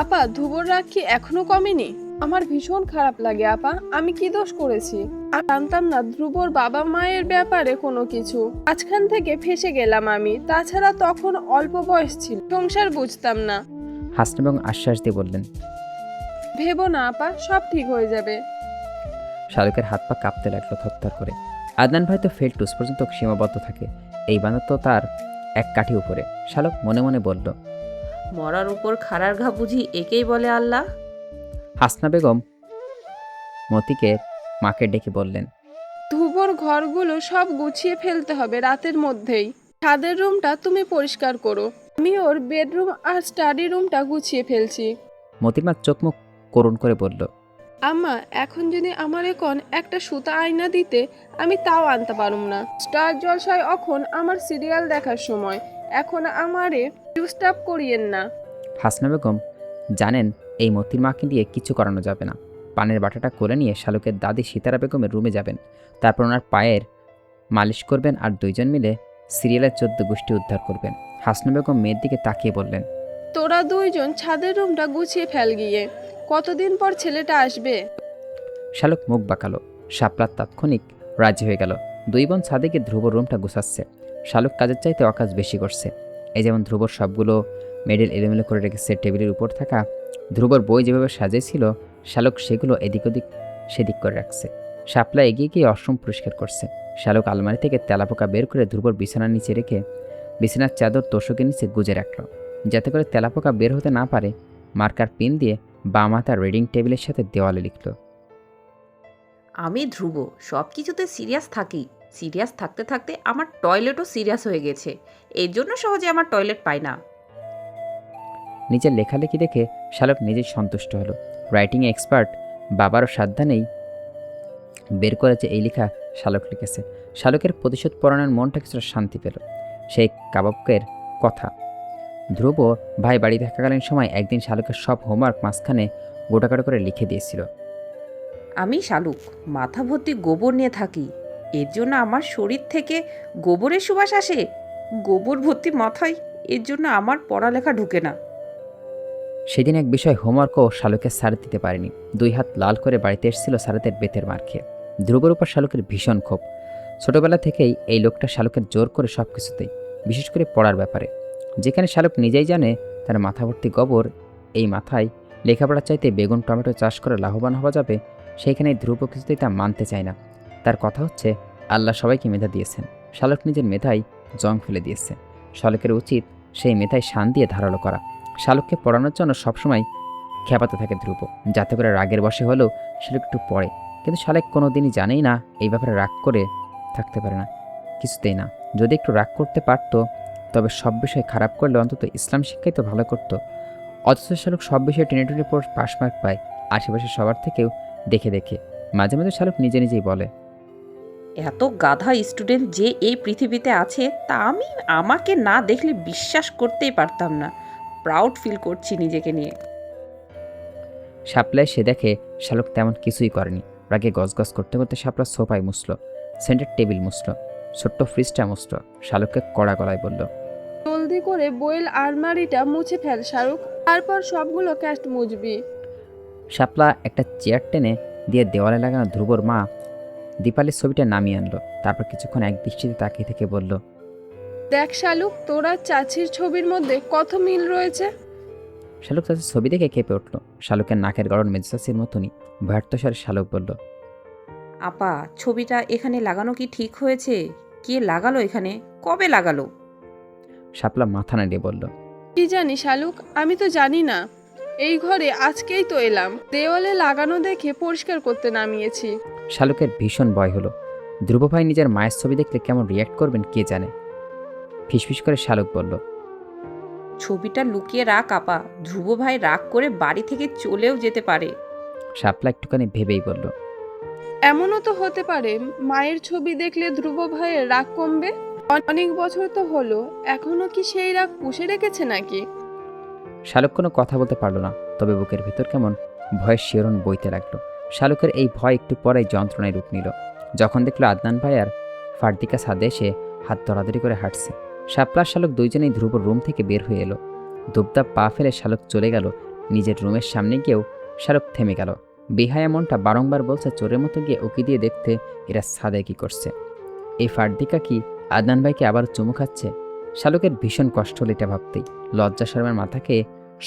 আপা, ধ্রুবর রাগ কি এখনো কমেনি? আমার ভীষণ খারাপ লাগে আপা। আমি কি দোষ করেছি? আর জানতাম না ধ্রুবর বাবা মায়ের ব্যাপারে কোনো কিছু। আজখান থেকে ফেসে গেলাম আমি। তাছাড়া তখন অল্প বয়স ছিল, সংসার বুঝতাম না। হাসনাব এবং আশ্বাস দিয়ে বললেন, ভেবো না আপা, সব ঠিক হয়ে যাবে। শালুকের হাত পা কাঁপতে লাগলো থরথর করে। আদনান ভাই তো ফেল টুস পর্যন্ত সীমাবদ্ধ থাকে, এই বান্দা তো তার এক কাঠি উপরে। শালুক মনে মনে বলল, মরার উপর খাড়ার ঘা বুঝি একেই বলে আল্লাহ। হাসনা বেগম মতিকে মাকে ডেকে বললেন, ধ্রুবর ঘরগুলো সব গুছিয়ে ফেলতে হবে রাতের মধ্যেই। ছাদের রুমটা তুমি পরিষ্কার করো। আমি ওর বেডরুম আর স্টাডি রুমটা গুছিয়ে ফেলছি। মতির মা চোখ মুখ করুণ করে বলল, আম্মা, এখন যদি আমার এখন একটা সুতা আয়না দিতে, আমি তাও আনতে পারুম না। স্টার জলসায় এখন আমার সিরিয়াল দেখার সময়। এখন আমারে ডিস্টার্ব করিয়েন না। হাসনা বেগম জানেন এই মতির মাকে দিয়ে কিছু করানো যাবে না। পানের বাটাটা করে নিয়ে শালুকের দাদি সীতারা বেগমের রুমে যাবেন। তারপর ওনার পায়ের মালিশ করবেন আর দুইজন মিলে সিরিয়ালের 14 গোষ্ঠী উদ্ধার করবেন। হাসনা বেগম মেয়ের দিকে তাকিয়ে বললেন, তোরা দুইজন ছাদের রুমটা গুছিয়ে ফেল গিয়ে। কতদিন পর ছেলেটা আসবে? শালুক মুখ বাঁকালো। শাপলা তাৎক্ষণিক রাজি হয়ে গেল। দুই বোন ছাদে গিয়ে ধ্রুবর রুমটা গুছাচ্ছে। শালুক কাজের চাইতে অকাজ বেশি করছে। এই যেমন ধ্রুবর সবগুলো মেডেল এলোমেলো করে রেখেছে টেবিলের উপর থাকা। ধ্রুবর বই যেভাবে সাজিয়েছিল, শালুক সেগুলো এদিক ওদিক সেদিক করে রাখছে। শাপলা এগিয়ে গিয়ে অশ্রম পরিষ্কার করছে। শালুক আলমারি থেকে তেলাপোকা বের করে ধ্রুবর বিছানার নিচে রেখে বিছানার চাদর তোষকের নিচে গুজে রাখলো, যাতে করে তেলাপোকা বের হতে না পারে। মার্কার পেন দিয়ে বাম হাতা রিডিং টেবিলের সাথে দেওয়ালে লিখল, আমি ধ্রুব সব কিছুতে সিরিয়াস থাকি। সিরিয়াস থাকতে থাকতে আমার টয়লেটও সিরিয়াস হয়ে গেছে। এর জন্য সহজে আমার টয়লেট পাই না। নিজের লেখালেখি দেখে শালক নিজেই সন্তুষ্ট হলো। রাইটিংয়ে এক্সপার্ট বাবারও সাধ্যা নেই বের করেছে এই লেখা শালক লিখেছে। শালকের প্রতিশোধ পরায়ণের মনটা কিছুটা শান্তি পেল। সেই কাবাবকের কথা ধ্রুব ভাই বাড়ি থাকাকালীন সময় একদিন শালকের সব হোমওয়ার্ক মাঝখানে গোটাকাটা করে লিখে দিয়েছিল। আমি শালুক, মাথা ভর্তি গোবর নিয়ে থাকি। এর জন্য আমার শরীর থেকে গোবরের সুবাস আসে। গোবর ভর্তি মাথায়, এর জন্য আমার পড়ালেখা ঢুকে না। সেদিন এক বিষয় হোমওয়ার্কও শালকের সার দিতে পারেনি। 2 হাত লাল করে বাড়িতে এসেছিল সারাতের বেতের মার খেয়ে। ধ্রুবের উপর শালকের ভীষণ ক্ষোভ। ছোটবেলা থেকেই এই লোকটা শালকের জোর করে সব কিছুতেই, বিশেষ করে পড়ার ব্যাপারে। যেখানে শালক নিজেই জানে তার মাথা ভর্তি গোবর, এই মাথায় লেখাপড়ার চাইতে বেগুন টমেটো চাষ করে লাভবান হওয়া যাবে, সেইখানে ধ্রুব কিছুতেই তা মানতে চায় না। তার কথা হচ্ছে, আল্লাহ সবাইকে মেধা দিয়েছেন, শালক নিজের মেধায় জং ফেলে দিয়েছে। শালকের উচিত সেই মেধায় শান দিয়ে ধারালো করা। শালককে পড়ানোর জন্য সবসময় খেপাতে থাকে ধ্রুব, যাতে করে রাগের বশে হলেও শালক একটু পড়ে। কিন্তু শালক কোনো দিনই জানেই না এই ব্যাপারে রাগ করে থাকতে পারে না, কিছুতেই না। যদি একটু রাগ করতে পারতো, তবে সব বিষয় খারাপ করলে অন্তত ইসলাম শিক্ষাই তো ভালো করতো। অথচ শালক সব বিষয়ে টেনে টেনে পর পাশ মার্ক পায়, আশেপাশে সবার থেকেও দেখে দেখে। মাঝে মাঝে শালক নিজে নিজেই বলে, এত গাধা স্টুডেন্ট যে এই পৃথিবীতে আছে তা আমি আমাকে না দেখলে বিশ্বাস করতেই পারতাম না। প্রাউড ফিল করছি নিজেকে নিয়ে। শাপলায় সে দেখে শালক তেমন কিছুই করেনি। রাগে গজগজ করতে করতে শাপলা সোফায় মুছল, সেন্টার টেবিল মুছল, ছোট্ট ফ্রিজটা মুছল। শালককে কড়া গলায় বলল, জলদি করে বইয়ের আলমারিটা মুছে ফেল শাহরুখ, তারপর সবগুলো ক্যাস্ট মুছবি। শাপলা একটা চেয়ার টেনে দিয়ে দেওয়ালে লাগানো ধ্রুবর মা দীপালির ছবিটা নামিয়ে আনলো। তারপর কিছুক্ষণ এক দৃষ্টিতে তাকিয়ে থেকে বলল, দেখ শালুক, তোরা চাচির ছবির মধ্যে কত মিল রয়েছে। শালুক চাচির ছবি দেখে কেঁপে উঠল। শালুকের নাকের গড়ন মেজো চাচির মতনই। ভয়ার্থ স্বরে শালুক বলল, আপা, ছবিটা এখানে লাগানো কি ঠিক হয়েছে? কে লাগালো এখানে? কবে লাগালো? শাপলা মাথা নাড়িয়ে বলল, কি জানি শালুক, আমি তো জানি না। এই ঘরে আজকেই তো এলাম, দেওয়ালে লাগানো দেখে পরিষ্কার করতে নামিয়েছি। শালুকের ভীষণ ভয় হলো। ধ্রুব ভাই নিজের মায়ের ছবি দেখলে কেমন রিয়্যাক্ট করবেন কে জানে। ফিসফিস করে শালুক বলল, ছবিটা লুকিয়ে রাখ আপা, ধ্রুব ভাই রাগ করে বাড়ি থেকে চলেও যেতে পারে। শাপলা একটুখানি ভেবেই বলল, এমনও তো হতে পারে মায়ের ছবি দেখলে ধ্রুব ভাইয়ের রাগ কমবে। অনেক বছর তো হলো, এখনো কি সেই রাগ পুষে রেখেছে নাকি? শালুক কোনো কথা বলতে পারল না, তবে বুকের ভিতর কেমন ভয়ের শিহরণ বইতে লাগলো। শালুকের এই ভয় একটু পরেই যন্ত্রণায় রূপ নিল যখন দেখলো আদনান ভাই আর ফারদিকা ছাদে এসে হাত ধরাধরি করে হাঁটছে। শাপলার শালুক দুইজনেই ধ্রুবর রুম থেকে বের হয়ে এলো। দুবদাব পা ফেলে শালুক চলে গেল নিজের রুমের সামনে গিয়েও শালুক থেমে গেল। বিহায়া মনটা বারংবার বলছে চোরের মতো গিয়ে উকি দিয়ে দেখতে এরা ছাদে কি করছে। এই ফারদিকা কি আদনান ভাইকে আবার চুমু খাচ্ছে? শালুকের ভীষণ কষ্ট হলো এটা ভাবতেই। লজ্জা শর্মার মাথাকে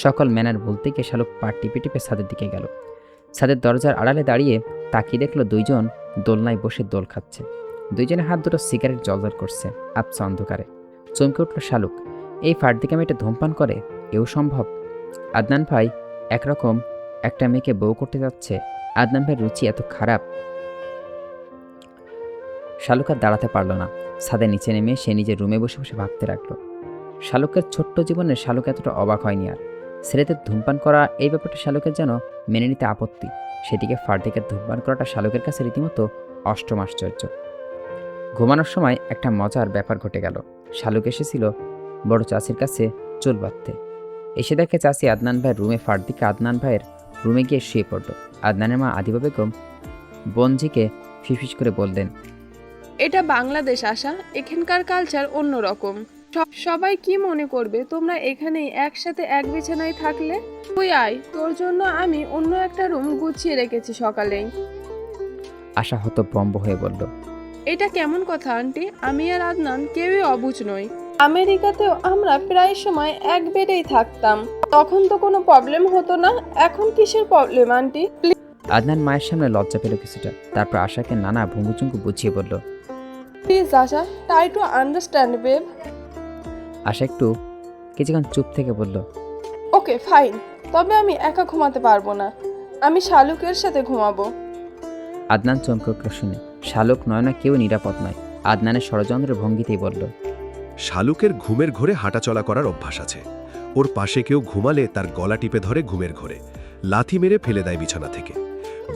সকল ম্যানার বলতে গিয়ে শালুক পা টিপে টিপে ছাদের দিকে গেল। ছাদের দরজার আড়ালে দাঁড়িয়ে তাকিয়ে দেখলো দুইজন দোলনায় বসে দোল খাচ্ছে। দুইজনের হাত দুটো সিগারেট জলজল করছে আবছা অন্ধকারে। চমকে উঠল শালুক, এই ফারদিকা মেয়েটা ধূমপান করে? এও সম্ভব? আদনান ভাই একরকম একটা মেয়েকে বউ করতে যাচ্ছে। আদনান ভাইয়ের রুচি এত খারাপ? শালুক আর দাঁড়াতে পারল না। ছাদের নিচে নেমে সে নিজের রুমে বসে বসে ভাবতে লাগলো। শালুকের ছোট্ট জীবনে শালুক এতটা অবাক হয়নি আর। ছেলেদের ধূমপান করা এই ব্যাপারটা শালুকের যেন মেনে নিতে আপত্তি। সেটিকে ফারদিকের ধূমপান করাটা শালুকের কাছে রীতিমতো অষ্টম আশ্চর্য। ঘুমানোর সময় একটা মজার ব্যাপার ঘটে গেল। শালুক এসেছিল বড় চাচির কাছে চুল বাঁধতে। এসে দেখে চাচি আদনান ভাইয়ের রুমে। ফারদিকা আদনান ভাইয়ের রুমে গিয়ে শুয়ে পড়ল। আদনানের মা আদিবা বেগম বনজিকে ফিসফিস করে বললেন, এটা বাংলাদেশ আসা, এখানকার কালচার অন্যরকম। সবাই কি মনে করবে তোমরা এখানেই একসাথে এক বিছানায় থাকলে? তুই আয়, তোর জন্য আমি অন্য একটা রুম গুছিয়ে রেখেছি সকালেই। আশা হতভম্ব হয়ে বলল, এটা কেমন কথা আন্টি? আমি আর আদনান কেউই অবুঝ নই। আমেরিকাতেও আমরা প্রায় সময় এক বেডেই থাকতাম, তখন তো কোনো প্রবলেম হতো না। এখন কিসের প্রবলেম আন্টি? আদনান মায়ের সামনে লজ্জা পেল কিছুটা। তারপর আশাকে নানা ভঙ্গুচুঙ্গু বুঝিয়ে বলল, please Asha, try to understand babe. Asha একটু কিছুক্ষণ চুপ থেকে বলল, ওকে ফাইন, তবে আমি একা ঘুমাতে পারবো না, আমি শালুকের সাথে ঘুমাবো। আদনান চমকে উঠল শুনে। শালুক নয় না কেউ নিরাপদ নয়। আদনানের ষড়যন্ত্রের ভঙ্গিতেই বলল, শালুকের ঘুমের ঘোরে হাঁটাচলা করার অভ্যাস আছে। ওর পাশে কেউ ঘুমালে তার গলা টিপে ধরে ঘুমের ঘোরে, লাথি মেরে ফেলে দেয় বিছানা থেকে।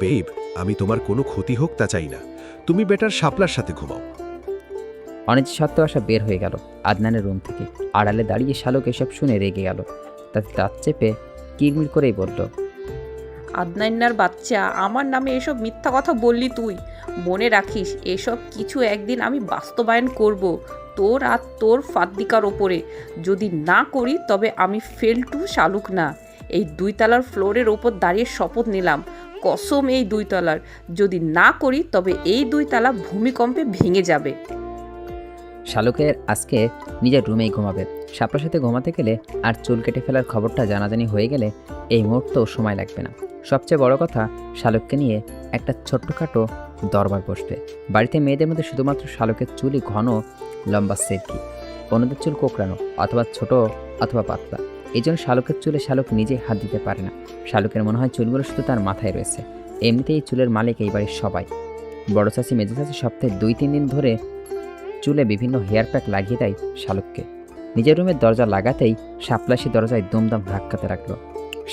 বেব, আমি তোমার কোনো ক্ষতি হোক তা চাই না, তুমি বেটার শাপলার সাথে ঘুমাও। অনিচ্ছা সত্ত্বেও আশা বের হয়ে গেল আদনানের রুম থেকে। আড়ালে দাঁড়িয়ে শালুক এসব শুনে রেগে গেল। তাতে দাঁত চেপে কিরমির করেই বলল, আদনাইন্নার বাচ্চা, আমার নামে এসব মিথ্যা কথা বললি তুই। মনে রাখিস, এসব কিছু একদিন আমি বাস্তবায়ন করব তোর আর তোর ফাদ্দিকার ওপরে। যদি না করি তবে আমি ফেলটু শালুক না। এই 2 তলার ফ্লোরের ওপর দাঁড়িয়ে শপথ নিলাম, কসম এই 2 তলার। যদি না করি তবে এই 2 তলা ভূমিকম্পে ভেঙে যাবে। শালুকের আজকে নিজের রুমেই ঘুমাবে। শাপলার সাথে ঘুমাতে গেলে আর চুল কেটে ফেলার খবরটা জানাজানি হয়ে গেলে এই মুহূর্তেও সময় লাগবে না। সবচেয়ে বড় কথা, শালুককে নিয়ে একটা ছোট্টখাটো দরবার বসবে। বাড়িতে মেয়েদের মধ্যে শুধুমাত্র শালুকের চুলই ঘন লম্বা সিল্কি, অন্যদের চুল কোঁকড়ানো অথবা ছোট অথবা পাতলা। এই জন্য শালুকের চুলে শালুক নিজেই হাত দিতে পারে না। শালুকের মনে হয় চুলগুলো শুধু তার মাথায় রয়েছে। এমনিতেই এই চুলের মালিক এই বাড়ির সবাই। বড় চাচি মেজো চাচি সপ্তাহে 2-3 দিন ধরে চুলে বিভিন্ন হেয়ার প্যাক লাগিয়ে দেয় শালুককে। নিজের রুমের দরজা লাগাতেই শাপলাসি দরজায় দুমদাম ধাক্কাতে রাখলো।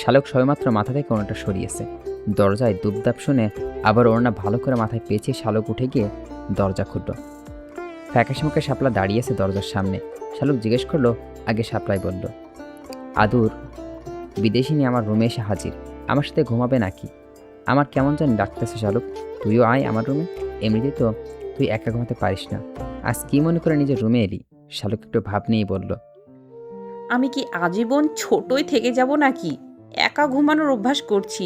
শালুক সবেমাত্র মাথা থেকে ওনাটা সরিয়েছে। দরজায় দুবদাপ শুনে আবার ওড়না ভালো করে মাথায় পেঁচিয়ে শালুক উঠে গিয়ে দরজা খুলল। ফ্যাকাশে মুখে শাপলা দাঁড়িয়েছে দরজার সামনে। শালুক জিজ্ঞেস করলো, আগে শাপলাই বলল, আদুর বিদেশিনী আমার রুমে এসে হাজির, আমার সাথে ঘুমাবে নাকি? আমার কেমন জানি ডাকতেছে শালুক, তুইও আয় আমার রুমে। এমনিতেই তো তুই একা ঘুমাতে পারিস না, আজ কি মনে করে নিজের রুমে এলি? শালুক একটু ভাব নিয়েই বলল, আমি কি আজীবন ছোটই থেকে যাব নাকি? একা ঘুমানোর অভ্যাস করছি,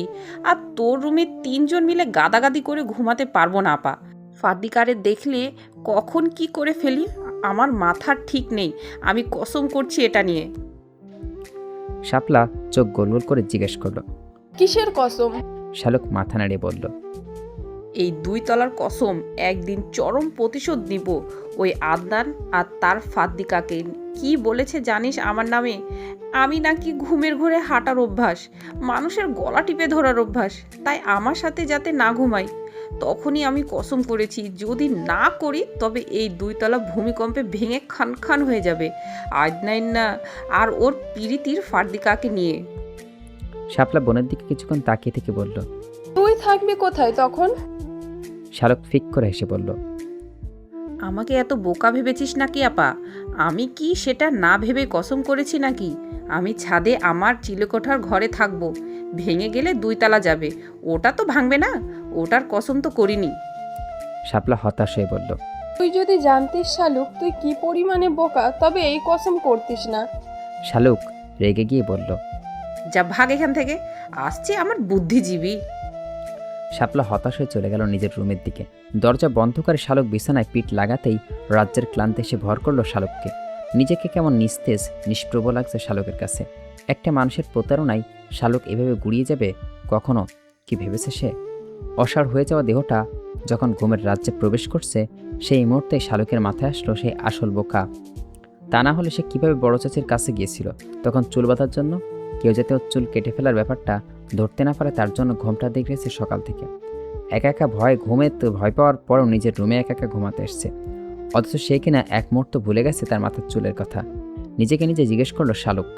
আর তোর রুমে 3 জন মিলে গাদাগাদি করে ঘুমাতে পারবো না আপা। ফাদ্দিকারে দেখলে কখন কি করে ফেলি আমার মাথার ঠিক নেই। আমি কসম করছি এটা নিয়ে। শাপলা চোখ গোল গোল করে জিজ্ঞেস করলো। কিসের কসম? শালুক মাথা নাড়িয়ে বলল, এই 2 তলার কসম, একদিন চরম প্রতিশোধ নিব ওই আদনান আর তার ফাদ্দিকাকে। কি বলেছে জানিস আমার নামে? আমি নাকি ঘুমের ঘোরে হাঁটার অভ্যাস, মানুষের গলা টিপে ধরার অভ্যাস, তাই আমার সাথে যাতে না ঘুমাই। তখনই আমি কসম করেছি যদি না করি তবে এই 2 তলা ভূমিকম্পে ভেঙে খান খান হয়ে যাবে, আদনান না আর ওর পিরিতির ফাদ্দিকাকে নিয়ে। শাপলা বোনের দিকে কিছুক্ষণ তাকিয়ে থেকে বলল। তুই থাকবি কোথায় তখন? শালুক ফিক করে হেসে বলল, আমাকে এত বোকা ভেবেছিস নাকি আপা? আমি কি সেটা না ভেবে কসম করেছি নাকি? আমি ছাদে আমার চিলেকোঠার ঘরে থাকবো, ভেঙে গেলে 2 তালা যাবে, ওটা তো ভাঙবে না, ওটার কসম তো করিনি। শাপলা হতাশ হয়ে বলল। তুই যদি জানতিস শালুক তুই কি পরিমাণে বোকা, তবে এই কসম করতিস না। শালুক রেগে গিয়ে বলল। যা ভাগ এখান থেকে, আসছে আমার বুদ্ধিজীবী। শাপলা হতাশ হয়ে চলে গেল নিজের রুমের দিকে। দরজা বন্ধ করে শালুক বিছানায় পিঠ লাগাতেই রাজ্যের ক্লান্তি এসে ভর করলো শালুককে। নিজেকে কেমন নিস্তেজ নিষ্প্রভ লাগছে শালুকের কাছে। একটা মানুষের প্রতারণায় শালুক এভাবে গুড়িয়ে যাবে কখনো কি ভেবেছে সে? অসাড় হয়ে যাওয়া দেহটা যখন ঘুমের রাজ্যে প্রবেশ করছে সেই মুহূর্তে শালুকের মাথায় আসলো সেই আসল বোকা। তা না হলে সে কীভাবে বড় চাচির কাছে গিয়েছিল তখন চুল বাঁধার জন্য? কেউ যাতে ওর চুল কেটে ফেলার ব্যাপারটা ধরতে না পারে তার জন্য ঘুমটা দেখেছে সকাল থেকে। একা একা ভয় পাওয়ার পরও নিজের রুমে একা একা ঘুমাতে এসছে, অথচ সে কিনা এক মুহূর্ত ভুলে গেছে তার মাথার চুলের কথা। নিজেকে নিজে জিজ্ঞেস করলো শালুক।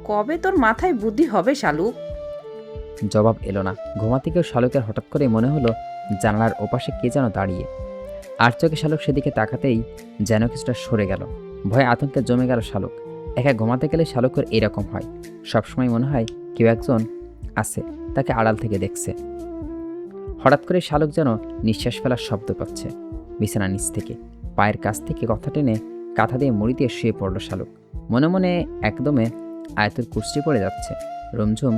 কবে তোর মাথায় বুদ্ধি হবে শালুক? জবাব এলো না। ঘুমাতে গিয়েও শালুকের হঠাৎ করেই মনে হলো জানালার ওপাশে কে যেন দাঁড়িয়ে। আর চোখে শালুক সেদিকে তাকাতেই যেন কিছুটা সরে গেল। ভয়ে আতঙ্কে জমে গেল শালুক। একা ঘুমাতে গেলে শালুকের এরকম হয়, সবসময় মনে হয় কেউ একজন আছে, তাকে আড়াল থেকে দেখছে। হঠাৎ করে শালুক যেন নিঃশ্বাস ফেলার শব্দ পাচ্ছে বিছানার নিচ থেকে। পায়ের কাছ থেকে কথা টেনে কাঁথা দিয়ে মুড়ি দিয়ে শুয়ে পড়ল শালুক। মনে মনে একদমে আয়তের কুর্সি পড়ে যাচ্ছে। রুমঝুম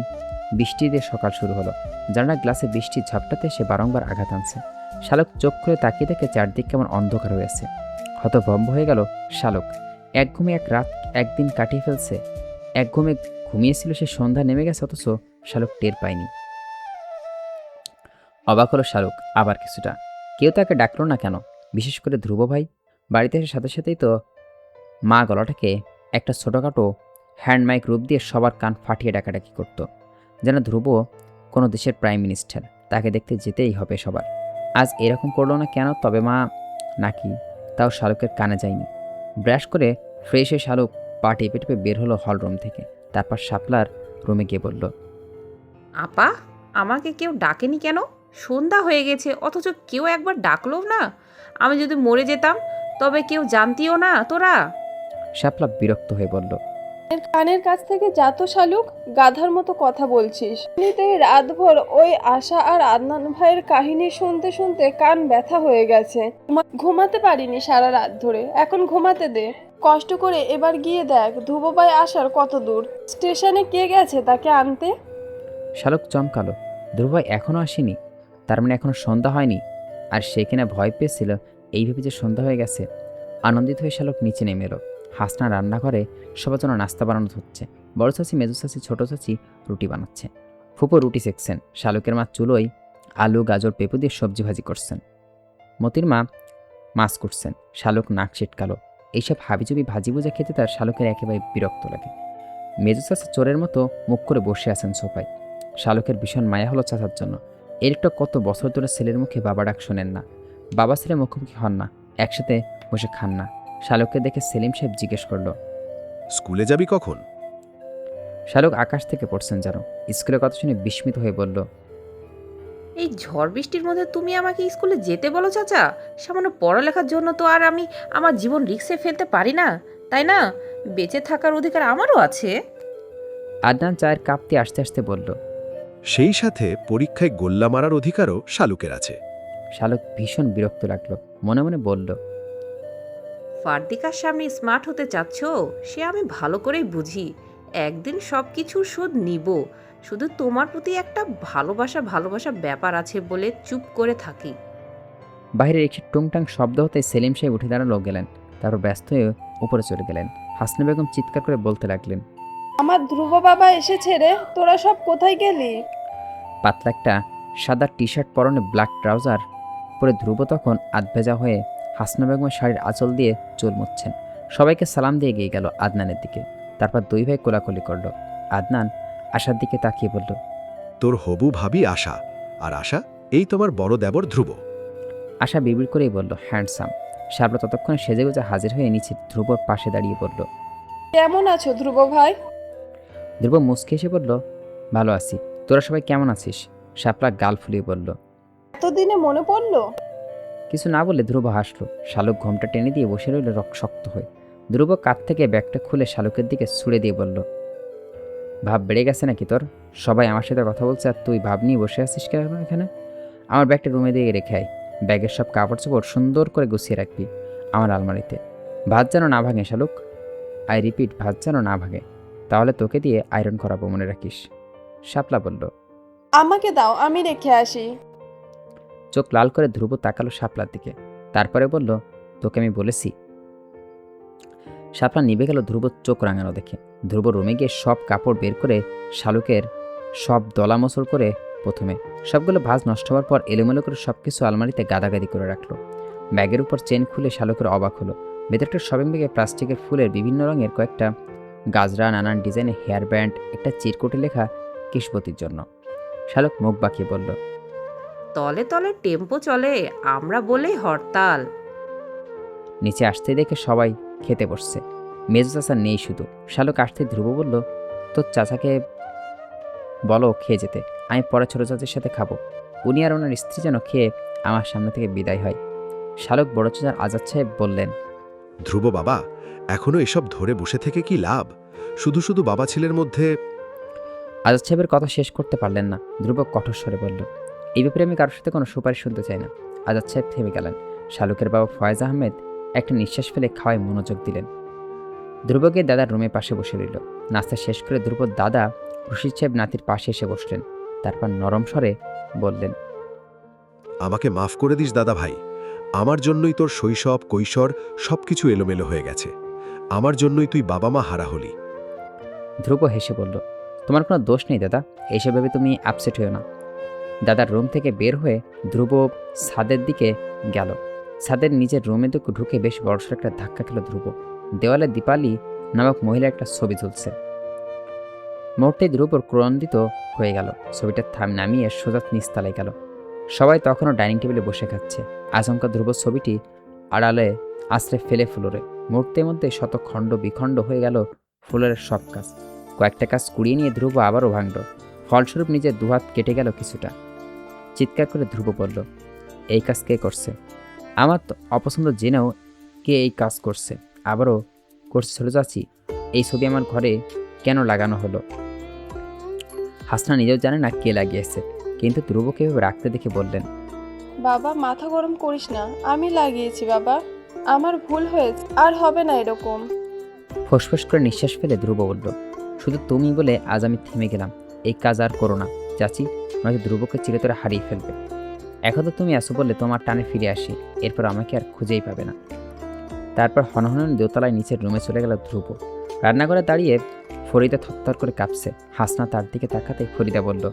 বৃষ্টি দিয়ে সকাল শুরু হলো। জানালার গ্লাসে বৃষ্টির ঝাপটাতে সে বারংবার আঘাত আনছে। শালুক চোখ খুলে তাকিয়ে দেখে চারদিক কেমন অন্ধকার হয়েছে। হতভম্ব হয়ে গেল শালুক। এক ঘুমে এক রাত একদিন কাটিয়ে ফেলছে। এক ঘুমে ঘুমিয়েছিল সে, সন্ধ্যা নেমে গেছে অথচ শালুক টের পায়নি। অবাক হলো শালুক আবার কিছুটা। কেউ তাকে ডাকলো না কেন? বিশেষ করে ধ্রুব ভাই। বাড়িতে এসে সাথে সাথেই তো মা গলাটাকে একটা ছোটোখাটো হ্যান্ড মাইক রূপ দিয়ে সবার কান ফাটিয়ে ডাকাডাকি করত, যেন ধ্রুব কোনো দেশের প্রাইম মিনিস্টার, তাকে দেখতে যেতেই হবে সবার। আজ এরকম করলো না কেন? তবে মা নাকি? তাও শালুকের কানে যায়নি। ব্রাশ করে ফ্রেশ হয়ে শালুক পা টিপে টিপে বের হলো হল রুম থেকে। তারপর শাপলার রুমে গিয়ে বলল, আপা, আমাকে কেউ ডাকেনি কেন? সন্ধ্যা হয়ে গেছে অথচ কেউ একবার ডাকলো না। আমি যদি মরে যেতাম তবে কেউ জানতিও না তোরা। শাপলা বিরক্ত হয়ে বলল, কানের কাছ থেকে যা তো শালুক, গাধার মতো কথা বলছিস। এমনিতেই রাতভর ওই আশা আর আদনান ভাইয়ের কাহিনী শুনতে শুনতে কান ব্যথা হয়ে গেছে। ঘুমাতে পারিনি সারা রাত ধরে, এখন ঘুমাতে দে। কষ্ট করে এবার গিয়ে দেখ ধ্রুব ভাই আসার কত দূর। স্টেশনে কে গেছে তাকে আনতে? শালুক চমকালো। ধ্রুব ভাই এখনও আসেনি? তার মানে এখনও সন্ধ্যা হয়নি? আর সে কিনা ভয় পেয়েছিল এইভাবে যে সন্ধ্যা হয়ে গেছে। আনন্দিত হয়ে শালুক নিচে নেমে এলো। হাসনা রান্নাঘরে সবার জন্য নাস্তা বানানো হচ্ছে। বড় চাচি, মেজো চাচি, ছোট চাচি রুটি বানাচ্ছে। ফুপো রুটি সেকছেন। শালুকের মা চুলোয় আলু গাজর পেঁপু দিয়ে সবজি ভাজি করছেন। মতির মা মাছ করছেন। শালুক নাক ছিটকালো। এইসব হাবিজুবি ভাজি ভুজা খেতে তার শালুকের একেবারে বিরক্ত লাগে। মেজো চাচা চোরের মতো মুখ করে বসে আছেন সোফায়। শালুকের ভীষণ মায়া হলো চাচার জন্য। এর একটা কত বছর ধরে ছেলের মুখে বাবা ডাক শোনেন না, বাবা ছেলে মুখোমুখি হন না, একসাথে বসে খান না। শালুককে দেখে সেলিম সাহেব জিজ্ঞেস করলো, স্কুলে যাবি কখন? শালুক আকাশ থেকে পড়ছেন যেন। স্কুলের কথা শুনে বিস্মিত হয়ে বলল, এই ঝড় বৃষ্টির মধ্যে তুমি আমাকে স্কুলে যেতে বলো চাচা? সামান্য পড়ালেখার জন্য তো আর আমি আমার জীবন রিস্কে ফেলতে পারি না, তাই না? বেঁচে থাকার অধিকার আমারও আছে। আদনান চায়ের কাপ দিয়ে আসতে আসতে বলল। সেই সাথে পরীক্ষায় গোল্লা মারার অধিকারও শালুকের আছে। শালুক ভীষণ বিরক্ত লাগলো। মনে মনে বলল, ফার্দিকার সামনে স্মার্ট হতে চাচ্ছ সে আমি ভালো করেই বুঝি। একদিন সব কিছুর শোধ নিব। শুধু তোমার প্রতি একটা ভালোবাসা ব্যাপার আছে বলে চুপ করে থাকি। বাইরের একটি টুংটাং শব্দ হতে সেলিম সাহেব উঠে দাঁড়ালো, গেলেন। তারপর ব্যস্ত হয়ে উপরে চলে গেলেন। হাসনা বেগম চিৎকার করে বলতে লাগলেন, আমার ধ্রুব বাবা এসেছে রে, তোরা সব কোথায় গেলি? পাতলা একটা সাদা টি শার্ট পরনে ব্ল্যাক ট্রাউজার পরে ধ্রুব তখন আধভেজা হয়ে হাসনা বেগমের শাড়ির আঁচল দিয়ে চুল মুছছেন। সবাইকে সালাম দিয়ে এগিয়ে গেল আদনানের দিকে। তারপর দুই ভাই কোলাকুলি করলো। আদনান আশার দিকে তাকিয়ে বলল, তোর হবু ভাবি আশা, আর আশা এই তোমার বড় দেবর ধ্রুব। আশা বিড়বিড় করেই বলল, হ্যান্ডসাম। শাবলা ততক্ষণে সেজেগুজে হাজির হয়ে নিচে ধ্রুবর পাশে দাঁড়িয়ে বলল। কেমন আছো ধ্রুব ভাই? ধ্রুব মুচকে এসে বলল, ভালো আছি, তোরা সবাই কেমন আছিস? শাপলা গাল ফুলিয়ে বলল। এতদিনে মনে পড়লো? কিছু না বলে ধ্রুব হাসলো। শালুক ঘোমটা টেনে দিয়ে বসে রইল শক্ত হয়ে। ধ্রুব কাঁধ থেকে ব্যাগটা খুলে শালুকের দিকে ছুড়ে দিয়ে বলল, ভাব বেড়ে গেছে নাকি তোর? সবাই আমার সাথে কথা বলছে আর তুই ভাব নিয়ে বসে আছিস কেন এখানে? আমার ব্যাগটা রুমে দিয়ে রেখে আয়। ব্যাগের সব কাপড় চোপড় সুন্দর করে গুছিয়ে রাখবি আমার আলমারিতে। ভাত যেন না ভাঙে শালুক, আই রিপিট, ভাত যেন না ভাঙে, তাহলে তোকে দিয়ে আয়রন করাবো, মনে রাখিস। শাপলা বলল। আমাকে দাও, আমি রেখে আসি। চোখ লাল করে ধ্রুব তাকালো শাপলার দিকে, তারপরে বলল, তোকে আমি বলেছি। শাপলা নিভে গেল ধ্রুব চোখ রাঙানো দেখে। ধ্রুব রুমে গিয়ে সব কাপড় বের করে শালুকের সব দলা মোচড় করে প্রথমে সবগুলো ভাঁজ নষ্ট হওয়ার পর এলোমেলো করে সব কিছু আলমারিতে গাদাগাদি করে রাখলো। ব্যাগের উপর চেন খুলে শালুকের অবাক হলো। ভেতরটা শপিং ব্যাগে প্লাস্টিকের ফুলের বিভিন্ন রঙের কয়েকটা গাজরা, নানান ডিজাইনের হেয়ার ব্যান্ড, একটা চিরকুটে লেখা কিসবতির জন্য। শালুক মুখ বাঁকিয়ে বলল, তলে তলে টেম্পো চলে, আমরা বলেই হরতাল। নিচে আসতে দেখে সবাই খেতে বসছে। মেজো চাচা নেই শুধু। শালুক আসতে ধ্রুব বলল, তোর চাচাকে বলো খেয়ে যেতে, আমি পরে ছোটো চাচার সাথে খাবো। উনি আর ওনার স্ত্রী যেন খেয়ে আমার সামনে থেকে বিদায় হয়। শালুক বড় চাচার আজাদ সাহেব বললেন, ধ্রুব বাবা, এখনো এসব ধরে বসে থেকে কি লাভ? শুধু শুধু বাবা ছেলের মধ্যে। আজাদ সাহেবের কথা শেষ করতে পারলেন না। ধ্রুব কঠোর স্বরে বলল, এই ব্যাপারে আমি কারোর সাথে কোনো সুপারিশ শুনতে চাই না। আজাদ সাহেব থেমে গেলেন। শালুকের বাবা ফয়েজ আহমেদ একটা নিঃশ্বাস ফেলে খাওয়ায় মনোযোগ দিলেন। ধ্রুবকে দাদার রুমের পাশে বসে রইল। নাস্তা শেষ করে ধ্রুবর দাদা রশিদ সাহেব নাতির পাশে এসে বসলেন। তারপর নরম স্বরে বললেন, আমাকে মাফ করে দিস দাদা ভাই, আমার জন্যই তোর শৈশব কৈশোর সবকিছু এলোমেলো হয়ে গেছে। আমার জন্যই তুই বাবা মা হারা হলি। ধ্রুব হেসে বলল, তোমার কোনো দোষ নেই দাদা, এইসব ভেবে তুমি আপসেট হয়েও না। দাদার রুম থেকে বের হয়ে ধ্রুব ছাদের দিকে গেল। ছাদের নিজের রুমে ঢুকে বেশ বড়সড় একটা ধাক্কা খেল ধ্রুব। দেওয়ালে দীপালি নামক মহিলার একটা ছবি ঝুলছে। মুহূর্তে ধ্রুবর ক্রন্দিত হয়ে গেল। ছবিটা নামিয়ে সোজা নিচতলায় গেল। সবাই তখনও ডাইনিং টেবিলে বসে খাচ্ছে। আচমকা ধ্রুব ছবিটি আড়ালে আশ্রে ফেলে ফ্লোরে। মুহূর্তের মধ্যে শত খণ্ড বিখণ্ড হয়ে গেল ফুলের সব কাজ। কয়েকটা কাজ কুড়িয়ে নিয়ে ধ্রুব আবারও ভাঙল। ফলস্বরূপ নিজের দুহাত কেটে গেল কিছুটা। চিৎকার করে ধ্রুব বলল, এই কাজ কে করছে? আমার তো অপছন্দ জেনেও কে এই কাজ করছে? আবারও করছে ছোট চাচি? এই ছবি আমার ঘরে কেন লাগানো হলো? হাসনা নিজেও জানে না কে লাগিয়েছে, কিন্তু ধ্রুবকে এভাবে রাখতে দেখে বললেন, বাবা মাথা গরম করিস না, আমি লাগিয়েছি বাবা, আমার ভুল হয়েছে, আর হবে না এরকম। ফোঁসফোঁস করে নিঃশ্বাস ফেলে ধ্রুব বলল, শুধু তুমি বলে আজ আমি থেমে গেলাম। এই কাজ আর করো না চাচি, নয়তো ধ্রুবকে চিরতরে হারিয়ে ফেলবে। এখন তো তুমি আসো বললে তোমার টানে ফিরে আসি, এরপর আমাকে আর খুঁজেই পাবে না। তারপর হনহনন দোতলায় নিচের রুমে চলে গেল ধ্রুব। রান্নাঘরে দাঁড়িয়ে ফরিদা থরথর করে কাঁপছে। হাসনা তার দিকে তাকাতে ফরিদা বলল,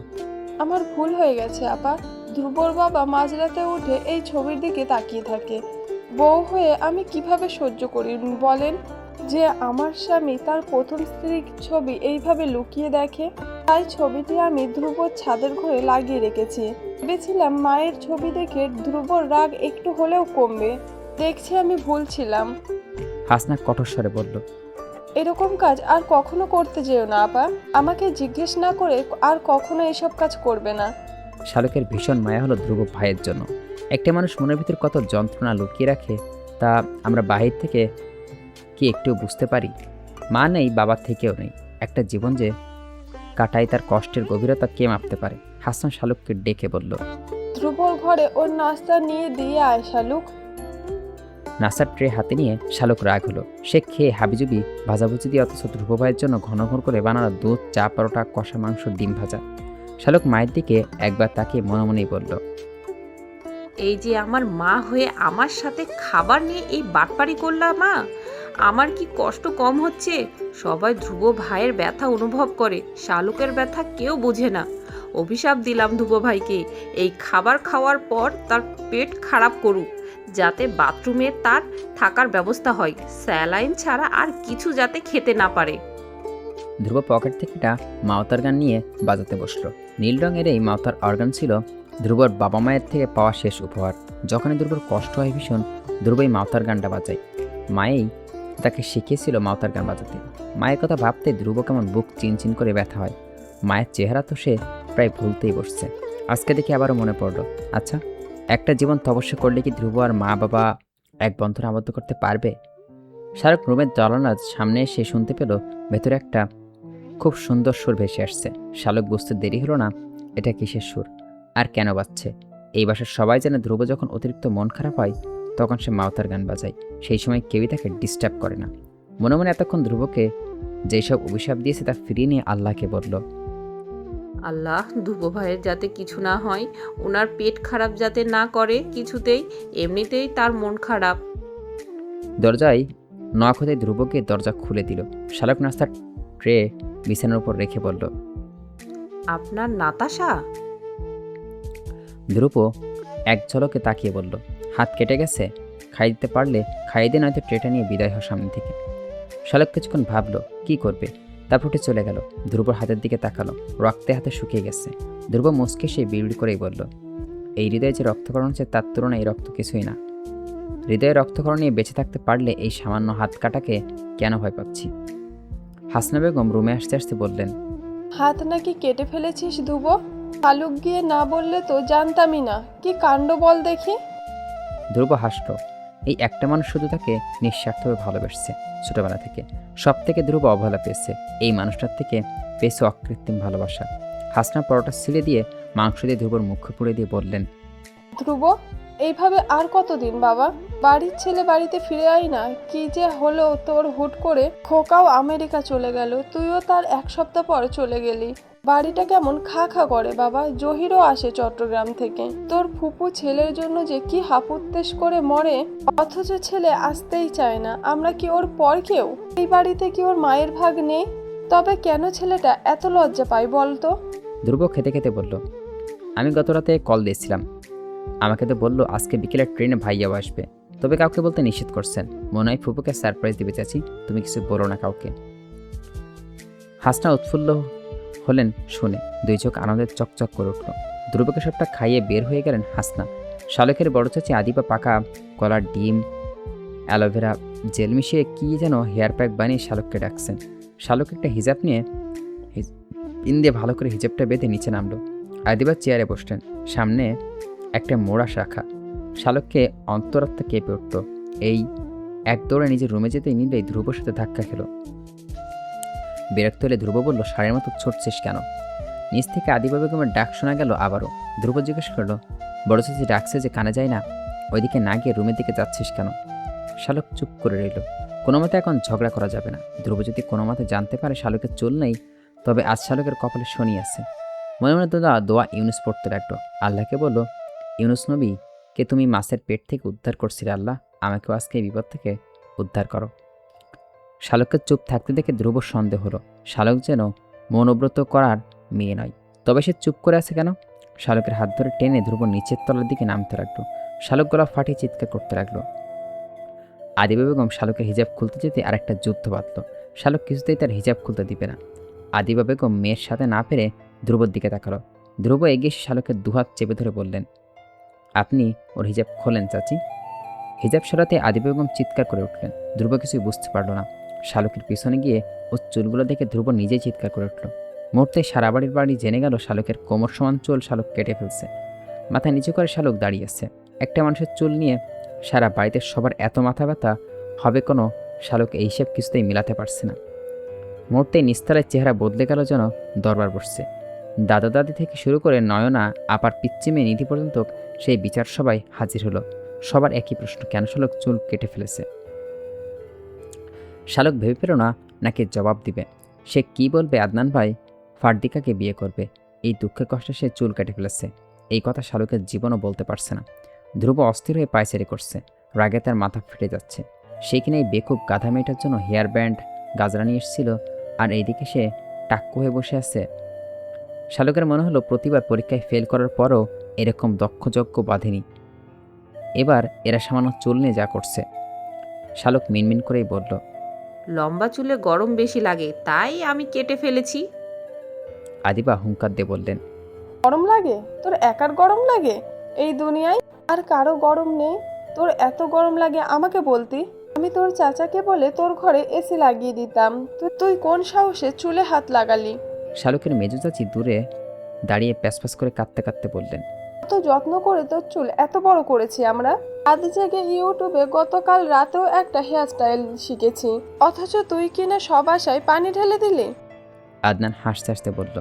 আমার ভুল হয়ে গেছে আপা। ধ্রুবর বাবা মাঝরাতে উঠে এই ছবির দিকে তাকিয়ে থাকে। বউ হয়ে আমি কিভাবে সহ্য করি বলেন, যে আমার স্বামী তার প্রথম স্ত্রীর ছবি এইভাবে লুকিয়ে দেখে। তাই ছবিটি আমি ধ্রুবর ছাদের ঘরে লাগিয়ে রেখেছি। ভেবেছিলাম মায়ের ছবি দেখে ধ্রুবর রাগ একটু হলেও কমবে। দেখছি আমি ভুল ছিলাম। হাসনা কঠোর স্বরে বলল, এরকম কাজ আর কখনো করতে যেও না আপা। আমাকে জিজ্ঞেস না করে আর কখনো এসব কাজ করবে না। শালুকের ভীষণ মায়া হলো ধ্রুব ভাইয়ের জন্য। একটা মানুষ মনের ভিতর কত যন্ত্রণা লুকিয়ে রাখে তা আমরা বাহির থেকে কি একটু বুঝতে পারি? মা নেই, বাবার থেকেও নেই, একটা জীবন যে কাটায় তার কষ্টের গভীরতা কে মাপতে পারে? হাসনা শালুককে ডেকে বলল, ধ্রুবর ঘরে ওর নাস্তা নিয়ে দিয়ে আয় শালুক। নাসার ট্রে হাতে নিয়ে শালুক রাগ হলো। সে খেয়ে হাবিজুবি ভাজাভুজি দিয়ে, অথচ ধ্রুব ভাইয়ের জন্য ঘন ঘন করে বানানো দুধ, চা, পরোটা, কষা মাংস, ডিম ভাজা। শালুক মায়ের দিকে একবার তাকিয়ে মনে মনেই বলল, এই যে আমার মা হয়ে আমার সাথে খাবার নিয়ে এই বাটপারি করলা মা, আমার কি কষ্ট কম হচ্ছে? সবাই ধ্রুব ভাইয়ের ব্যথা অনুভব করে, শালুকের ব্যথা কেউ বোঝে না। অভিশাপ দিলাম ধ্রুব ভাইকে, এই খাবার খাওয়ার পর তার পেট খারাপ করুক, যাতে বাথরুমে তার থাকার ব্যবস্থা হয়, স্যালাইন ছাড়া আর কিছু যাতে খেতে না পারে। ধ্রুব পকেট থেকে একটা মাওতার গান নিয়ে বাজাতে বসলো। নীল রঙের এই মাওতার অর্গান ছিল ধ্রুবর বাবা মায়ের থেকে পাওয়া শেষ উপহার। যখনই ধ্রুবর কষ্ট হয় ভীষণ, ধ্রুব এই মাওতার গানটা বাজায়। মায়েই তাকে শিখিয়েছিল মাওতার গান বাজাতে। মায়ের কথা ভাবতে ধ্রুব কেমন বুক চিনচিন করে ব্যথা হয়। মায়ের চেহারা তো সে প্রায় ভুলতেই বসছে। আজকে দেখে আবারও মনে পড়লো, আচ্ছা, একটা জীবন তপস্যা করলে কি ধ্রুব আর মা বাবা এক বন্ধনে আবদ্ধ করতে পারবে? শাহরুখ রুমের জানালার সামনে এসে শুনতে পেল ভেতরে একটা খুব সুন্দর সুর ভেসে আসছে। শালক বুঝতে দেরি হলো না এটা কিসের সুর আর কেন বাজছে। এই বাসার সবাই জানে ধ্রুব যখন অতিরিক্ত মন খারাপ হয় তখন সে মাওতার গান বাজায়। সেই সময় কেউই তাকে ডিস্টার্ব করে না। মনে মনে এতক্ষণ ধ্রুবকে যেসব অভিশাপ দিয়েছে তা ফিরিয়ে নিয়ে আল্লাহকে বলল, আল্লাহ, ধ্রুব ভাইয়ের যাতে কিছু না হয়, ওনার পেট খারাপ যাতে না করে কিছুতেই, এমনিতেই তার মন খারাপ। দরজায় নক হতে ধ্রুবকে দরজা খুলে দিল। শালক নাস্তার ট্রে বিছানার উপর রেখে বলল, আপনার নাতাশা? ধ্রুব এক ঝলকে তাকিয়ে বলল, হাত কেটে গেছে, খাই দিতে পারলে খাইয়ে দিয়ে নয়তো ট্রেটা নিয়ে বিদায় হয় সামনে থেকে। শালক কিছুক্ষণ ভাবলো কি করবে, তারপর উঠে চলে গেল। ধ্রুবর হাতের দিকে তাকালো, রক্তে হাতে শুকিয়ে গেছে। ধ্রুব মুচকে সে বিড়বিড় করেই বলল, এই হৃদয়ে যে রক্তকরণ হচ্ছে তার তুলনায় এই রক্ত কিছুই না। হৃদয়ে রক্তকরণ নিয়ে বেঁচে থাকতে পারলে এই সামান্য হাত কাটাকে কেন ভয় পাচ্ছি? হাসনা বেগম রুমে আসতে আসতে বললেন, হাত নাকি কেটে ফেলেছিস ধ্রুব? শালুক গিয়ে না বললে তো জানতামই না। কি কাণ্ড বল দেখি। ধ্রুব হাসল। এই একটা মানুষ শুধু তাকে নিঃস্বার্থভাবে ভালোবেসেছে ছোটবেলা থেকে। সব থেকে ধ্রুব অবহেলা পেয়েছে, এই মানুষটার থেকে পেয়েছে অকৃত্রিম ভালোবাসা। হাসনা পরোটা ছিলে দিয়ে মাংস দিয়ে ধ্রুবর মুখ পুড়ে দিয়ে বললেন, ধ্রুব, এইভাবে আর কতদিন বাবা? বাড়ির ছেলে বাড়িতে ফিরে আয় না। কি যে হলো তোর হুট করে? খোকাও আমেরিকা চলে গেল, তুইও তার এক সপ্তাহ পর চলে গেলি। বাড়িটা কেমন খা খা করে বাবা। জহিরও আসে চট্টগ্রাম থেকে। তোর ফুপু ছেলের জন্য যে কি হাপুত্তেশ করে মরে, অথচ ছেলে আসতেই চায় না। আমরা কি ওর পর কেউ? এই বাড়িতে কি ওর মায়ের ভাগ নেই? তবে কেন ছেলেটা এত লজ্জা পায় বলতো? ধ্রুব খেতে খেতে বলল, আমি গত রাতে কল দিয়েছিলাম, আমাকে তো বললো আজকে বিকেলে ট্রেনে ভাইয়াও আসবে, তবে কাউকে বলতে নিষেধ করছেন। মনে হয় ফুপুকে সারপ্রাইজ দিবে চাচি, তুমি কিছু বলো না কাউকে। হাসনা উৎফুল্ল হলেন শুনে, দুই চোখ আনন্দের চকচক করে উঠল। ধ্রুবকে সবটা খাইয়ে বের হয়ে গেলেন হাসনা। শালকের বড় চাচি আদিবা পাকা কলার ডিম, অ্যালোভেরা জেল মিশিয়ে কী যেন হেয়ার প্যাক বানিয়ে শালককে ডাকছেন। শালক একটা হিজাব নিয়ে পিন দিয়ে ভালো করে হিজাবটা বেঁধে নিচে নামলো। আদিবা চেয়ারে বসলেন, সামনে একটা মোড়াস রাখা। শালককে অন্তরাত্মা কেঁপে উঠল। এই এক দৌড়ে নিজের রুমে যেতেই নিলেই ধ্রুবর সাথে ধাক্কা খেল। বিরক্ত হলে ধ্রুব বলল, সারের মতো ছুটছিস কেন? নিচ থেকে আদিবা বেগমের ডাক শোনা গেল আবারও। ধ্রুব জিজ্ঞেস করলো, বড় চাচি ডাকছে যে কানে যায় না, ওইদিকে না গিয়ে রুমের দিকে যাচ্ছিস কেন? শালক চুপ করে রইল। কোনো মতে এখন ঝগড়া করা যাবে না। ধ্রুব যদি কোনো মতে জানতে পারে শালকের চুল নেই, তবে আজ শালকের কপালে শনি আছে। মনে মনে দোয়া ইউনুস পড়তে লাগলো। আল্লাহকে বলল, ইউনুস নবী কে তুমি মাছের পেট থেকে উদ্ধার করছিলে, আল্লাহ আমাকেও আজকে এই বিপদ থেকে উদ্ধার করো। শালককে চুপ থাকতে দেখে ধ্রুব সন্দেহ হলো। শালক যেন মনোব্রত করার মেয়ে নয়। তবে সে চুপ করে আছে কেন? শালকের হাত ধরে টেনে ধ্রুব নিচের তলার দিকে নামতে লাগলো। শালক গলা ফাটিয়ে চিৎকার করতে লাগলো। আদিবা বেগম শালকের হিজাব খুলতে যেতে আরেকটা যুদ্ধ বাঁধল। শালক কিছুতেই তার হিজাব খুলতে দিবে না। আদিবা বেগম মেয়ের সাথে না পেরে ধ্রুবর দিকে তাকালো। ধ্রুব এগিয়ে শালকের দুহাত চেপে ধরে বললেন, আপনি ওর হিজাব খোলেন চাচি। হিজাব সরাতে আদিবা বেগম চিৎকার করে উঠলেন। ধ্রুব কিছুই বুঝতে পারল না। শালকের পিছনে গিয়ে ওর চুলগুলো দেখে ধ্রুব নিজেই চিৎকার করে উঠল। মুহূর্তে সারা বাড়ি জেনে গেল শালকের কোমর সমান চুল শালক কেটে ফেলছে। মাথা নিচু করে শালক দাঁড়িয়ে আছে। একটা মানুষের চুল নিয়ে সারা বাড়িতে সবার এত মাথা ব্যথা হবে কোনো শালক এই হিসেব কিছুতেই মিলাতে পারছে না। মুহূর্তে নিস্তারের চেহারা বদলে গেল, যেন দরবার বসছে। দাদা দাদি থেকে শুরু করে নয়না আপার পিচ্চি মেয়ে নিধি পর্যন্ত সেই বিচার সবাই হাজির হলো। সবার একই প্রশ্ন, কেন শালক চুল কেটে ফেলেছে? শালক ভেবে পেল না নাকি জবাব দিবে। সে কি বলবে? আদনান ভাই ফারদিকাকে বিয়ে করবে, এই দুঃখে কষ্টে সে চুল কেটে ফেলেছে, এই কথা শালকের জীবনও বলতে পারছে না। ধ্রুব অস্থির হয়ে পায়চারি করছে, রাগে তার মাথা ফেটে যাচ্ছে। সে কিনা এই বেকুব গাধা মেয়েটার জন্য হেয়ার ব্যান্ড গাজরা নিয়ে এসেছিল, আর এইদিকে সে টাক্কু হয়ে বসে আছে। শালুকের মনে হলো প্রতিবার পরীক্ষায় ফেল করার পরও এরকম দক্ষযজ্ঞ বাঁধেনি। এবার এরা সামান্য চুল নিয়ে যা করছে। শালুক মিনমিন করেই বলল, লম্বা চুলে গরম বেশি লাগে, তাই আমি কেটে ফেলেছি। আদিবা হুঙ্কার দিয়ে বললেন, গরম লাগে? তোর একার গরম লাগে? এই দুনিয়ায় আর কারো গরম নেই? তোর এত গরম লাগে আমাকে বলতি, আমি তোর চাচাকে বলে তোর ঘরে এসি লাগিয়ে দিতাম। তুই কোন সাহসে চুলে হাত লাগালি? শালুকের মেজো চাচি দূরে দাঁড়িয়ে প্যাসপ্যাস করে কাঁদতে কাঁদতে বললেন, কত যত্ন করে তোর চুল এত বড় করেছি আমরা। আজ জেগে ইউটিউবে গতকাল রাতেও একটা হেয়ার স্টাইল শিখেছি, অথচ তুই কিনা সব আশায় পানি ঢেলে দিলি। আদনান হাসতে হাসতে বলল,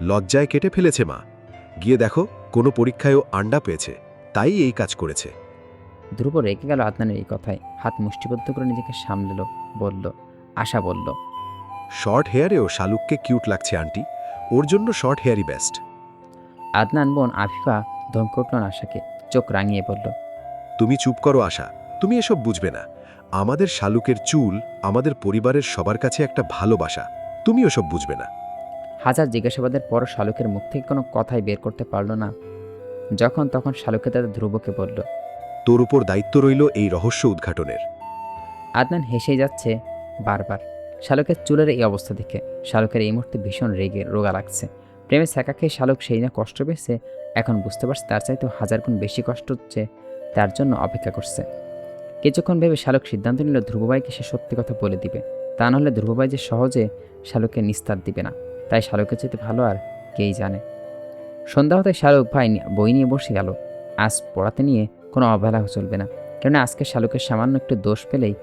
লজ্জায় কেটে ফেলেছে মা। গিয়ে দেখো, কোনো পরীক্ষায়ও আন্ডা পেয়েছে, তাই এই কাজ করেছে। ধ্রুব রেগে গেল আদনানের এই কথায়, হাত মুষ্টিবদ্ধ করে নিজেকে সামলেল। বলল, আশা বলল, শর্ট হেয়ারেও শালুককে কিউট লাগছে আন্টি, ওর জন্য শর্ট হেয়ারই বেস্ট। আদনান বোন আফিফা ধমকে উঠল আশাকে, চোখ রাঙিয়ে বলল, তুমি চুপ করো আশা, তুমি এসব বুঝবে না। আমাদের শালুকের চুল আমাদের পরিবারের সবার কাছে একটা ভালোবাসা, তুমি ওসব বুঝবে না। হাজার জিজ্ঞাসাবাদের পর শালুকের মুখ থেকে কোনো কথাই বের করতে পারল না। যখন তখন শালুকে তাদের ধ্রুবকে বলল, তোর উপর দায়িত্ব রইল এই রহস্য উদ্ঘাটনের। আদনান হেসেই যাচ্ছে বারবার শালুকের চুলের এই অবস্থা দেখে। শালুকের এই মুহূর্তে ভীষণ রোগা লাগছে। প্রেমে ছ্যাঁকা খেয়ে শালুক সেই না কষ্ট পেয়েছে, এখন বুঝতে পারছে তার চাইতেও হাজার গুণ বেশি কষ্ট হচ্ছে, তার জন্য অপেক্ষা করছে। কিছুক্ষণ ভেবে শালুক সিদ্ধান্ত নিল ধ্রুবভাইকে সে সত্যি কথা বলে দিবে, তা নাহলে ধ্রুবভাই যে সহজে শালুককে নিস্তার দিবে না। তাই শালুকের চাইতে ভালো আর কেই জানে। সন্ধ্যা হতে শালুক ভাই বই নিয়ে বসে গেল। আজ পড়াতে নিয়ে কোনো অবহেলা চলবে না, কেননা আজকে শালুকের সামান্য একটু দোষ পেলেই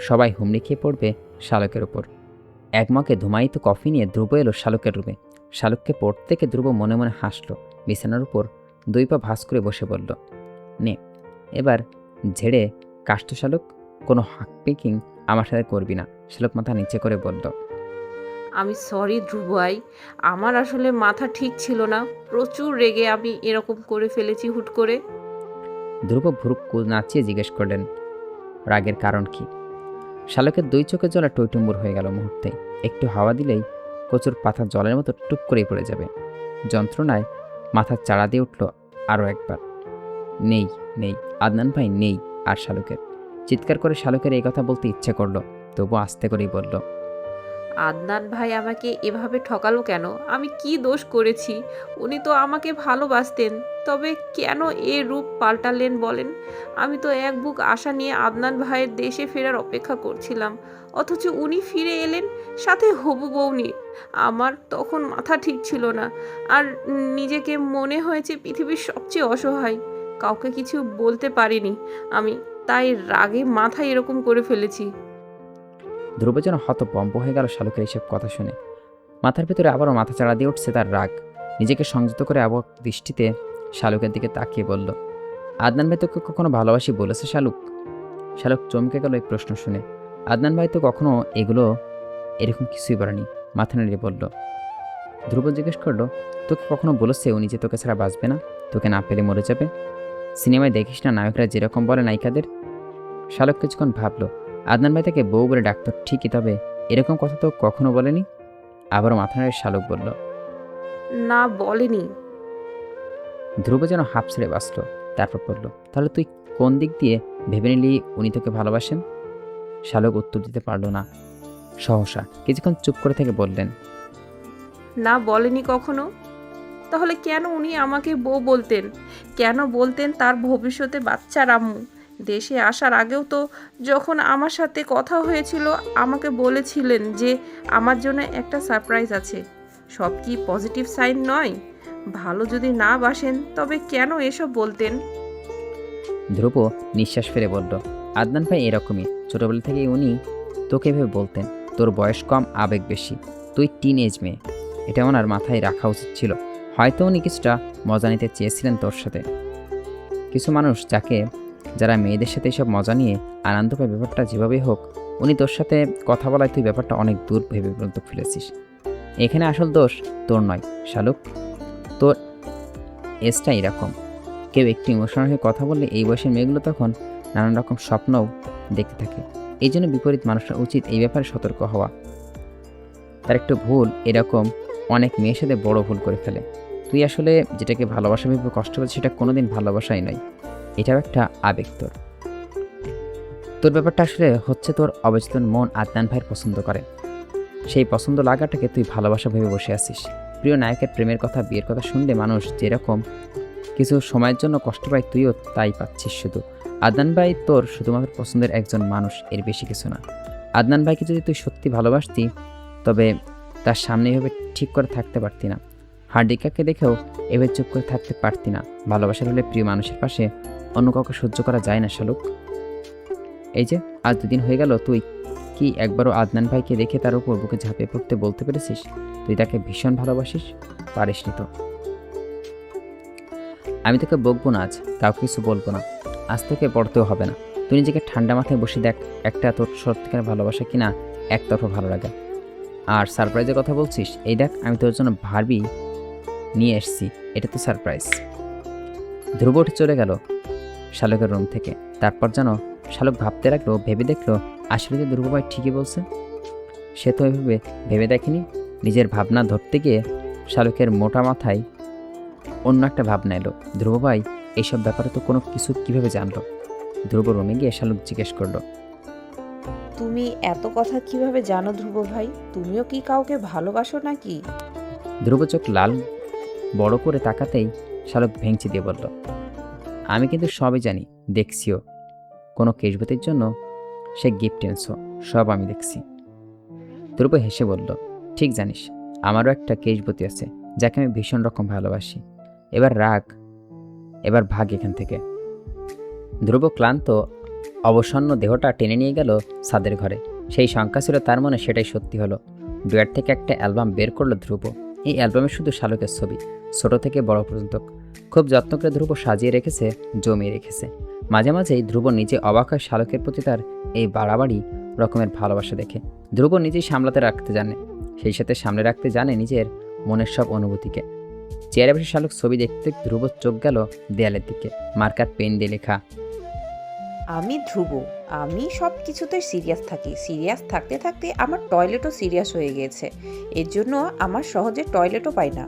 সবাই হুমড়ি খেয়ে পড়বে শালুকের ওপর। একমকে ধুমায়িত কফি নিয়ে ধ্রুব এলো শালুকের রুমে। শালুককে পড়তে থেকে ধ্রুব মনে মনে হাসলো। বিছানার উপর দুই পা ভাঁজ করে বসে বলল, নে এবার ঝেড়ে কাষ্ট শালুক, কোনো হাক পিকিং আমার সাথে করবি না। শালুক মাথা নিচে করে বলল, আমি সরি ধ্রুব ভাই, আমার আসলে মাথা ঠিক ছিল না, প্রচুর রেগে আমি এরকম করে ফেলেছি হুট করে। ধ্রুব ভুরুক নাচিয়ে জিজ্ঞেস করলেন, রাগের কারণ কি? শালুকের দুই চোখের জলে টইটুম্বুর হয়ে গেল মুহূর্তেই। একটু হাওয়া দিলেই কচুর পাতা জলের মতো টুপ করেই পড়ে যাবে। যন্ত্রণায় মাথার চাড়া দিয়ে উঠল আরও একবার। নেই নেই, আদনান ভাই নেই। আর শালুকের চিৎকার করে শালুকের এই কথা বলতে ইচ্ছে করলো, তবু আস্তে করেই বলল, আদনান ভাই আমাকে এভাবে ঠকালো কেন? আমি কি দোষ করেছি? উনি তো আমাকে ভালোবাসতেন, তবে কেন এ রূপ পাল্টালেন বলেন? আমি তো এক বুক আশা নিয়ে আদনান ভাইয়ের দেশে ফেরার অপেক্ষা করছিলাম, অথচ উনি ফিরে এলেন সাথে হবু বউ নিয়ে। আমার তখন মাথা ঠিক ছিল না, আর নিজেকে মনে হয়েছে পৃথিবীর সবচেয়ে অসহায়। কাউকে কিছু বলতে পারিনি আমি, তাই রাগে মাথা এরকম করে ফেলেছি। ধ্রুব যেন হতভম্ব হয়ে গেল শালুকের এইসব কথা শুনে। মাথার ভেতরে আবারও মাথা চাড়া দিয়ে উঠছে তার রাগ। নিজেকে সংযত করে অবাক দৃষ্টিতে শালুকের দিকে তাকিয়ে বলল, আদনান ভাই তোকে কখনো ভালোবাসি বলেছে শালুক? শালুক চমকে গেল এই প্রশ্ন শুনে। আদনান ভাই তো কখনো এরকম কিছুই বলেনি। মাথা নেড়ে বলল। ধ্রুব জিজ্ঞেস করলো, তোকে কখনো বলেছে উনি যে তোকে ছাড়া বাঁচবে না, তোকে না পেলে মরে যাবে? সিনেমায় দেখিস না নায়করা যেরকম বলে নায়িকাদের? শালুক কিছুক্ষণ ভাবলো। আদনান ভাই তাকে বউ বলে ডাকতো ঠিকই, তবে এরকম কথা তো কখনো বলেনি। আবারও মাথা নেড়ে শালুক বলল, না বলেনি। ধ্রুব যেন হাঁপ ছেড়ে বাঁচল। তারপর বলল, তাহলে তুই কোন দিক দিয়ে ভেবে নিলি উনি তোকে ভালোবাসেন? শালুক উত্তর দিতে পারল না। সহসা কিছুক্ষণ চুপ করে থেকে বললেন, না বলেনি কখনো। তাহলে কেন উনি আমাকে বউ বলতেন? কেন বলতেন তার ভবিষ্যতে বাচ্চার আম্মু? দেশে আসার আগেও তো যখন আমার সাথে কথা হয়েছিল আমাকে বলেছিলেন যে আমার জন্য একটা সারপ্রাইজ আছে। সব কি পজিটিভ সাইন নয়? ভালো যদি না বাসেন তবে কেন এসব বলতেন? ধ্রুব নিঃশ্বাস ফেলে বলল, আদনান ভাই এরকমই, ছোটবেলা থেকেই উনি তোকে ভেবে বলতেন। তোর বয়স কম, আবেগ বেশি, তুই টিন এজ মেয়ে, এটা ওনার মাথায় রাখা উচিত ছিল। হয়তো উনি কিছুটা মজা নিতে চেয়েছিলেন তোর সাথে। কিছু মানুষ যারা মেয়েদের সাথে এইসব মজা নিয়ে আনন্দ পায়, ব্যাপারটা যেভাবেই হোক উনি তোর সাথে কথা বলায় তুই ব্যাপারটা অনেক দূর ভেবে পর্যন্ত ফেলেছিস। এখানে আসল দোষ তোর নয় শালুক, তোর এজটা এরকম। কেউ একটু ইমোশনাল হয়ে কথা বললে এই বয়সের মেয়েগুলো তখন নানান রকম স্বপ্নও দেখতে থাকে। এই জন্য বিপরীত মানুষের উচিত এই ব্যাপারে সতর্ক হওয়া। তার একটু ভুল এরকম অনেক মেয়ের সাথে বড় ভুল করে ফেলে। তুই আসলে যেটাকে ভালোবাসা ভেবে কষ্ট পাচ্ছিস সেটা কোনোদিন ভালোবাসাই নয়, এটাও একটা আবেগ। তোর ব্যাপারটা আসলে হচ্ছে তোর অবচেতন মন আদনান ভাইয়ের পছন্দ করে, সেই পছন্দ লাগাটাকে তুই ভালোবাসা ভেবে বসে আছিস। প্রিয় নায়কের প্রেমের কথা, বিয়ের কথা শুনলে মানুষ যেরকম কিছু সময়ের জন্য কষ্ট পায়, তুইও তাই পাচ্ছিস। শুধু আদনান ভাই তোর শুধুমাত্র পছন্দের একজন মানুষ, এর বেশি কিছু না। আদনান ভাইকে যদি তুই সত্যি ভালোবাসতি তবে তার সামনে এভাবে ঠিক করে থাকতে পারতি না। হার্দিকাকে দেখেও এভাবে চুপ করে থাকতে পারতি না। ভালোবাসার হলে প্রিয় মানুষের পাশে অন্য কাউকে সহ্য করা যায় না শালুক। এই যে আজ 2 দিন হয়ে গেল, তুই কি একবারও আদনান ভাইকে দেখে তার উপর বুকে ঝাঁপিয়ে পড়তে বলতে পেরেছিস তুই তাকে ভীষণ ভালোবাসিস? পারিসনি তো। আমি তোকে বকবো না, আজ কাউকে কিছু বলবো না, আজ থেকে পড়তেও হবে না। তুই নিজেকে ঠান্ডা মাথায় বসে দেখ, একটা তোর সত্যিকার ভালোবাসা কিনা একতরফা ভালো লাগে। আর সারপ্রাইজের কথা বলছিস, এই দেখ আমি তোর জন্য ভাবি নিয়ে এসেছি, এটা তো সারপ্রাইজ। ধ্রুব উঠে চলে গেল শালকের রুম থেকে। তারপর যেন শালক ভাবতে লাগলো, ভেবে দেখলো আসলে যে ধ্রুব ভাই ঠিকই বলছে। সে তো এভাবে ভেবে দেখেনি। নিজের ভাবনা ধরতে গিয়ে শালকের মোটা মাথায় অন্য একটা ভাবনা এলো। ধ্রুব ভাই এইসব ব্যাপারে তো কোনো কিছু কীভাবে জানলো? ধ্রুব রুমে গিয়ে শালক জিজ্ঞেস করলো, তুমি এত কথা কিভাবে জানো ধ্রুব ভাই? তুমিও কি কাউকে ভালোবাসো নাকি? ধ্রুব চোখ লাল বড় করে তাকাতেই শালক ভেঙচি দিয়ে বলল, আমি কিন্তু সবই জানি, দেখছিও। কোনো কেশবতীর জন্য সে গিফট এনেছো, সব আমি দেখছি। ধ্রুব হেসে বলল, ঠিক জানিস, আমারও একটা কেশবতী আছে যাকে আমি ভীষণ রকম ভালোবাসি। এবার রাগ, এবার ভাগ এখান থেকে। ধ্রুব ক্লান্ত অবসন্ন দেহটা টেনে নিয়ে গেল ছাদের ঘরে। সেই শঙ্কা ছিল তার মনে, সেটাই সত্যি হলো। ডুয়ার থেকে একটা অ্যালবাম বের করলো ধ্রুব। এই অ্যালবামে শুধু শালকের ছবি, ছোট থেকে বড় পর্যন্ত খুব যত্ন করে ধ্রুব সাজিয়ে রেখেছে, জমিয়ে রেখেছে। মাঝে মাঝেই ধ্রুব নিজে অবাক হয় শালকের প্রতি তার এই বাড়াবাড়ি রকমের ভালোবাসা দেখে। ধ্রুব নিজেই সামলাতে রাখতে জানে, সেই সাথে সামলে রাখতে জানে নিজের মনের সব অনুভূতিকে। চেয়ারে বসে শালক ছবি দেখতে ধ্রুব চোখ গেল দেয়ালের দিকে। মার্কার পেন দিয়ে লেখা, আমি ধ্রুব, আমি সব কিছুতে সিরিয়াস থাকি। সিরিয়াস থাকতে থাকতে আমার টয়লেটও সিরিয়াস হয়ে গেছে। এর জন্য আমার সহজে টয়লেটও পাই না।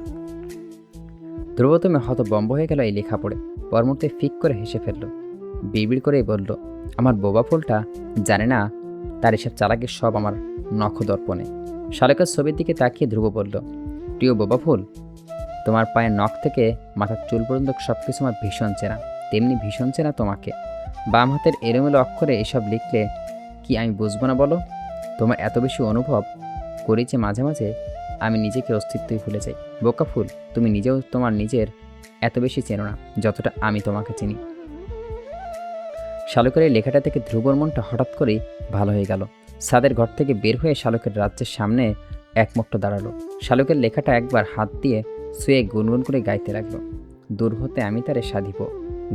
ধ্রুব তুমি হতবম্ব হয়ে গেল এই লেখা পড়ে। পরমুহূর্তে ফিক করে হেসে ফেলল, বিড়বিড় করেই বলল, আমার বোবা ফুলটা জানে না তার এসব চালাকি সব আমার নখদর্পণে। শালকের ছবির দিকে তাকিয়ে ধ্রুব বলল, প্রিয় বোবা ফুল, তোমার পায়ের নখ থেকে মাথার চুল পর্যন্ত সব কিছু আমার ভীষণ চেনা, তেমনি ভীষণ চেনা তোমাকে। বাম হাতের এলোমেলো অক্ষরে এসব লিখলে কি আমি বুঝবো না বলো? তোমার এত বেশি অনুভব করি যে মাঝে মাঝে আমি নিজেকে অস্তিত্বই ভুলে যাই। বোকা ফুল, তুমি নিজেও তোমার নিজের এত বেশি চেনো না যতটা আমি তোমাকে চিনি। শালকের এই লেখাটা থেকে ধ্রুবর মনটা হঠাৎ করেই ভালো হয়ে গেল। ছাদের ঘর থেকে বের হয়ে শালকের রাজ্যের সামনে একমুঠো দাঁড়ালো। শালকের লেখাটা একবার হাত দিয়ে শুয়ে গুনগুন করে গাইতে লাগলো, দূর হতে আমি তারে সাধিব,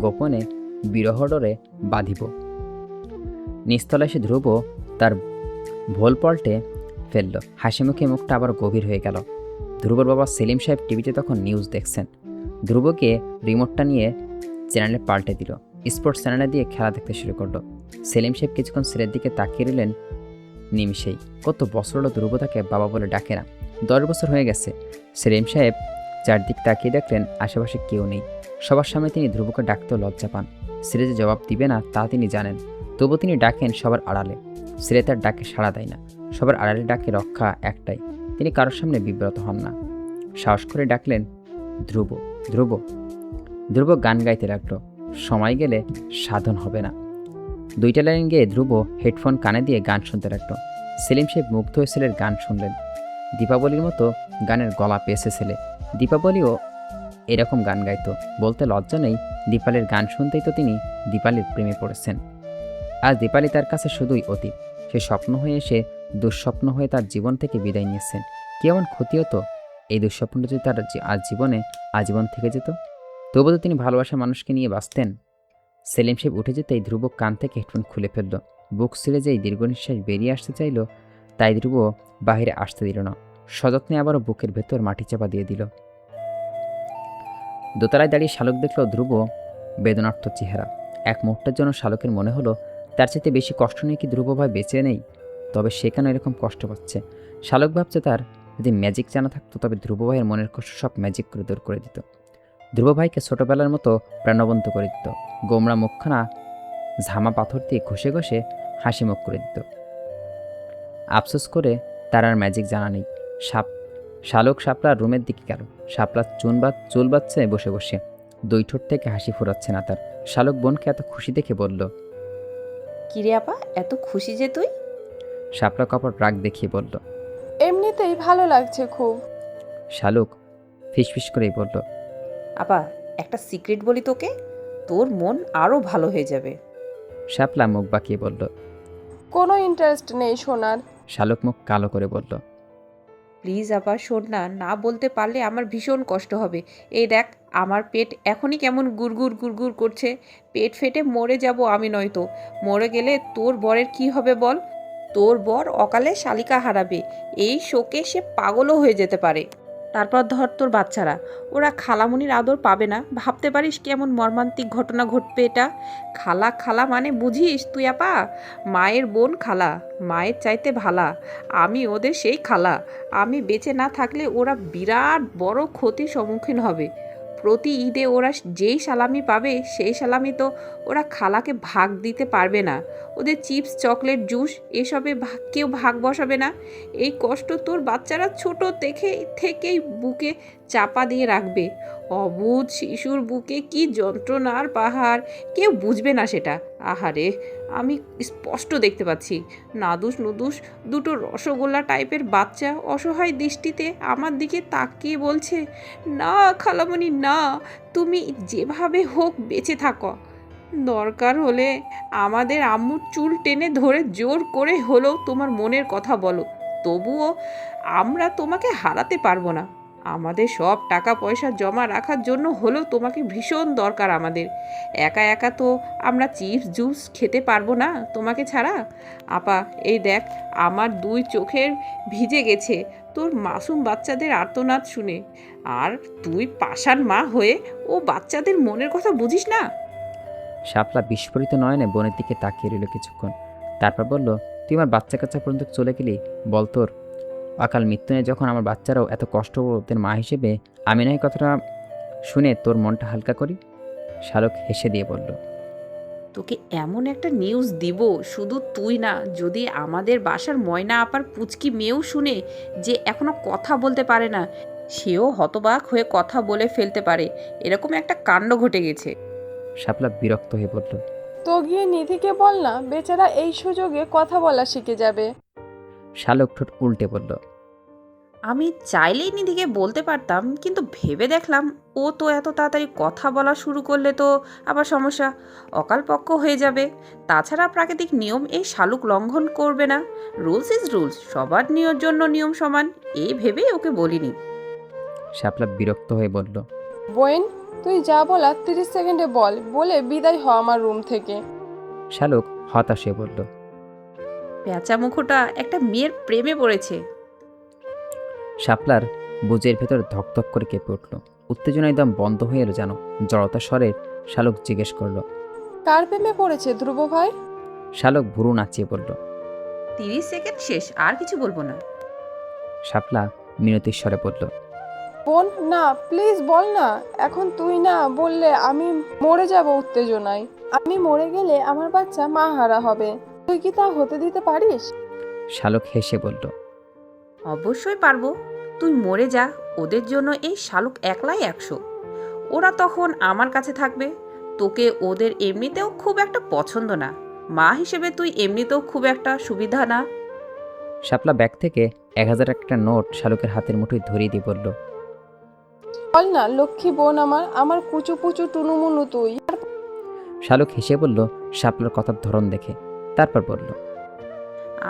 গোপনে বিরহডরে বাঁধিব। নিস্তলা এসে ধ্রুব তার ভোল পল্টে ফেলল। হাসি মুখে মুখটা আবার গভীর হয়ে গেল। ধ্রুবর বাবা সেলিম সাহেব টিভিতে তখন নিউজ দেখছেন। ধ্রুবকে রিমোটটা নিয়ে চ্যানেলে পাল্টে দিল। স্পোর্টস চ্যানেলে দিয়ে খেলা দেখতে শুরু করলো। সেলিম সাহেব কিছুক্ষণ ছেলের দিকে তাকিয়ে রইলেন নিমিষেই। কত বছর হলো ধ্রুব তাকে বাবা বলে ডাকে না। 10 বছর হয়ে গেছে। সেলিম সাহেব চারদিক তাকিয়ে দেখলেন আশেপাশে কেউ নেই। সবার সামনে তিনি ধ্রুবকে ডাকতেও লজ্জা পান। ছেলে যে জবাব দিবে না তা তিনি জানেন, তবু তিনি ডাকেন সবার আড়ালে। ছেলে তার ডাকে সাড়া দেয় না। সবার আড়ালে ডাকে রক্ষা একটাই, তিনি কারোর সামনে বিব্রত হন না। সাহস করে ডাকলেন, ধ্রুব, ধ্রুব। ধ্রুব গান গাইতে লাগলো, সময় গেলে সাধন হবে না। 2টা লাইন গিয়ে ধ্রুব হেডফোন কানে দিয়ে গান শুনতে লাগলো। সেলিম সাহেব মুগ্ধ হয়ে ছেলের গান শুনলেন। দীপাবলির মতো গানের গলা পেয়েছে ছেলে। দীপাবলিও এরকম গান গাইতো, বলতে লজ্জা নেই। দীপালির গান শুনতেই তো তিনি দীপালির প্রেমে পড়েছেন। আজ দীপালি তার কাছে শুধুই অতীত। সে স্বপ্ন হয়ে এসে দুঃস্বপ্ন হয়ে তার জীবন থেকে বিদায় নিয়েছেন। কি এমন ক্ষতি হতো এই দুঃস্বপ্নটা যদি তার আজ জীবনে আজীবন থেকে যেত? তবু তো তিনি ভালোবাসার মানুষকে নিয়ে বাঁচতেন। সেলিম সাহেব উঠে যেতেই ধ্রুব কান থেকে হেডফোন খুলে ফেলল। বুক ছিঁড়ে যেই দীর্ঘ নিঃশ্বাস বেরিয়ে আসতে চাইল, তাই ধ্রুব বাহিরে আসতে দিল না। সযত্নে আবারও বুকের ভেতর মাটি চাপা দিয়ে দিল। দোতলায় দাঁড়িয়ে শালক দেখল ধ্রুব বেদনার্থ চেহারা। এক মুহূর্তের জন্য শালকের মনে হলো তার চাইতে বেশি কষ্ট নিয়ে কি ধ্রুব ভাই বেঁচে নেই? তবে সে কেন এরকম কষ্ট পাচ্ছে? শালক ভাবছে তার যদি ম্যাজিক জানা থাকতো তবে ধ্রুব ভাইয়ের মনের কষ্ট সব ম্যাজিক করে দূর করে দিত। ধ্রুব ভাইকে ছোটবেলার মতো প্রাণবন্ত করে দিত। গোমরা মুখখানা ঝামা পাথর দিয়ে ঘষে ঘষে হাসি মুখ করে দিত। আফসোস করে তার আর ম্যাজিক জানা নেই। শালক শাপলার রুমের দিকে গেল। শাপলা চুল বাচ্ছে বসে বসে, দুই ঠোঁট থেকে হাসি ফুরাচ্ছে না তার। শালক বোনকে এত খুশি দেখে বলল। কিরে আপা, এত খুশি যে তুই? শাপলা কপট রাগ দেখিয়ে বলল। এমনিতেই ভালো লাগছে খুব। শালক ফিসফিস করেই বলল। আপা, একটা সিক্রেট বলি তোকে, তোর মন আরও ভালো হয়ে যাবে। শাপলা মুখ বাঁকিয়ে বলল। কোনো ইন্টারেস্ট নেই শোনার। শালক মুখ কালো করে বলল। প্লিজ আপা শোন না, না বলতে পারলে আমার ভীষণ কষ্ট হবে। এই দেখ, আমার পেট এখনই কেমন গুড়গুড় গুড়গুড় করছে। পেট ফেটে মরে যাব আমি, নয়তো মরে গেলে তোর বরের কি হবে বল? তোর বর অকালে শালিকা হারাবে, এই শোকে সে পাগলও হয়ে যেতে পারে। তারপর ধর তোর বাচ্চারা, ওরা খালামুনির আদর পাবে না। ভাবতে পারিস কেমন মর্মান্তিক ঘটনা ঘটবে এটা। খালা খালা মানে বুঝিস তুই আপা? মায়ের বোন খালা, মায়ের চাইতে ভালা। আমি ওদের সেই খালা। আমি বেঁচে না থাকলে ওরা বিরাট বড় ক্ষতির সম্মুখীন হবে। প্রতি ঈদে ওরা যেই সালামি পাবে সেই সালামি তো ওরা খালাকে ভাগ দিতে পারবে না। ওদের চিপস, চকলেট, জুস এসবে কেউ ভাগ বসাবে না। এই কষ্ট তোর বাচ্চারা ছোট থেকেই বুকে চাপা দিয়ে রাখবে। অবুঝ শিশুর বুকে কি যন্ত্রণার পাহাড়, কেউ বুঝবে না সেটা। আহারে, আমি স্পষ্ট দেখতে পাচ্ছি নাদুস নুদুস দুটো রসগোল্লা টাইপের বাচ্চা অসহায় দৃষ্টিতে আমার দিকে তাকিয়ে বলছে, না খালামণি না, তুমি যেভাবে হোক বেঁচে থাকো। দরকার হলে আমাদের আম্মুর চুল টেনে ধরে জোর করে হলেও তোমার মনের কথা বলো, তবুও আমরা তোমাকে হারাতে পারবো না। আমাদের সব টাকা পয়সা জমা রাখার জন্য হলেও তোমাকে ভীষণ দরকার আমাদের। একা একা তো আমরা চিপস জুস খেতে পারবো না তোমাকে ছাড়া। আপা, এই দেখ, আমার দুই চোখের ভিজে গেছে তোর মাসুম বাচ্চাদের আর্তনাদ শুনে। আর তুই পাষাণ মা হয়ে ও বাচ্চাদের মনের কথা বুঝিস না? শাপলা বিস্ফোরিত নয়নে বোনের দিকে তাকিয়ে রইল কিছুক্ষণ। তারপর বলল, তুই আমার বাচ্চা কাচ্চা পর্যন্ত চলে গেলি। বল, তোর অকাল মৃত্যু নিয়ে যখন আমার বাচ্চারাও এত কষ্ট ওদের মা হিসেবে আমি নয় কথাটা শুনে তোর মনটা হালকা করি। শালক হেসে দিয়ে বলল। তোকে এমন একটা নিউজ দিব, শুধু তুই না, যদি আমাদের বাসার ময়না আপার পুচকি মেয়েও শুনে যে এখনো কথা বলতে পারে না, সেও হতবাক হয়ে কথা বলে ফেলতে পারে। এরকম একটা কাণ্ড ঘটে গেছে। শাপলা বিরক্ত হয়ে বলল। তো গিয়ে নিধিকে বল না, বেচারা এই সুযোগে কথা বলা শিখে যাবে। শালক ঠোঁট উল্টে বলল। আমি চাইলেই নিধিকে বলতে পারতাম, কিন্তু ভেবে দেখলাম ও তো এত তাড়াতাড়ি কথা বলা শুরু করলে তো আবার সমস্যা, অকালপক্ষ হয়ে যাবে। তাছাড়া প্রাকৃতিক নিয়ম এই শালুক লঙ্ঘন করবে না। রুলস ইজ রুলস, সবার জন্য নিয়ম সমান, এই ভেবেই ওকে বলিনি। শাপলা বিরক্ত হয়ে বলল। বোন, তুই যা বলা 30 সেকেন্ডে বল, বলে বিদায় হ আমার রুম থেকে। শালক হতাশ হয়ে বলল। পেঁচা মুখোটা একটা মেয়ের প্রেমে পড়েছে। শাপলার বুঝের ভেতর ধকধক করে কেঁপে উঠল। উত্তেজনা একদম বন্ধ হয়ে এলো যেন। জড়তা স্বরে শালক জিজ্ঞেস করল। কার প্রেমে পড়েছে ধ্রুব ভাই? শালক ভুরু নাচিয়ে বলল। 30 সেকেন্ড শেষ, আর কিছু বলবো না। শাপলা মিনতির স্বরে বলল। বোন না, প্লিজ বল না। এখন তুই না বললে আমি মরে যাব উত্তেজনায়। আমি মরে গেলে আমার বাচ্চা মা হারা হবে। তুই কি তা হতে দিতে পারিস? শালক হেসে বলল। অবশ্যই পারবো। তুই মরে যা, ওদের জন্য এই শালুক একলাই 100। ওরা তখন আমার কাছে থাকবে। তোকে ওদের এমনিতেও খুব একটা পছন্দ না, মা হিসেবে তুই এমনিতেও খুব একটা সুবিধা না। শাপলা ব্যাগ থেকে 1000 একটা নোট শালুকের হাতের মুঠোয় ধরিয়ে দিয়ে বলল। বল না লক্ষ্মী বোন আমার, আমার কুচু পুচু টুনুমুনু তুই। শালক হেসে বলল শাপলার কথার ধরন দেখে। তারপর বলল।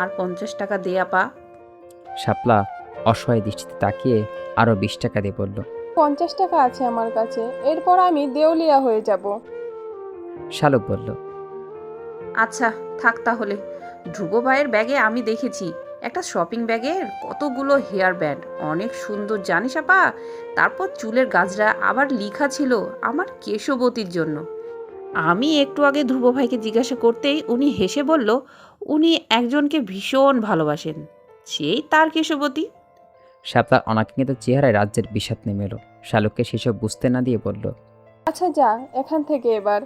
আর 50 টাকা দে আপা। শাপলা অসহায় দৃষ্টিতে তাকিয়ে আরও 20 টাকা দিয়ে বলল। 50 টাকা আছে আমার কাছে, এরপর আমি দেউলিয়া হয়ে যাব। শালক বলল। আচ্ছা থাক তাহলে। ধ্রুব ভাইয়ের ব্যাগে আমি দেখেছি একটা শপিং ব্যাগের কতগুলো হেয়ার ব্যান্ড, অনেক সুন্দর জানিস আপা। তারপর চুলের গাজরা, আবার লেখা ছিল আমার কেশবতীর জন্য। আমি একটু আগে ধ্রুব ভাইকে জিজ্ঞাসা করতেই উনি হেসে বলল উনি একজনকে ভীষণ ভালোবাসেন, সেই তার কেশবতী। শাপলার অনাকাঙ্ক্ষিত চেহারায় রাজ্যের বিষাদ নেমে এলো। শালুককে সেসব বুঝতে না দিয়ে বলল। আচ্ছা যা এখান থেকে এবার।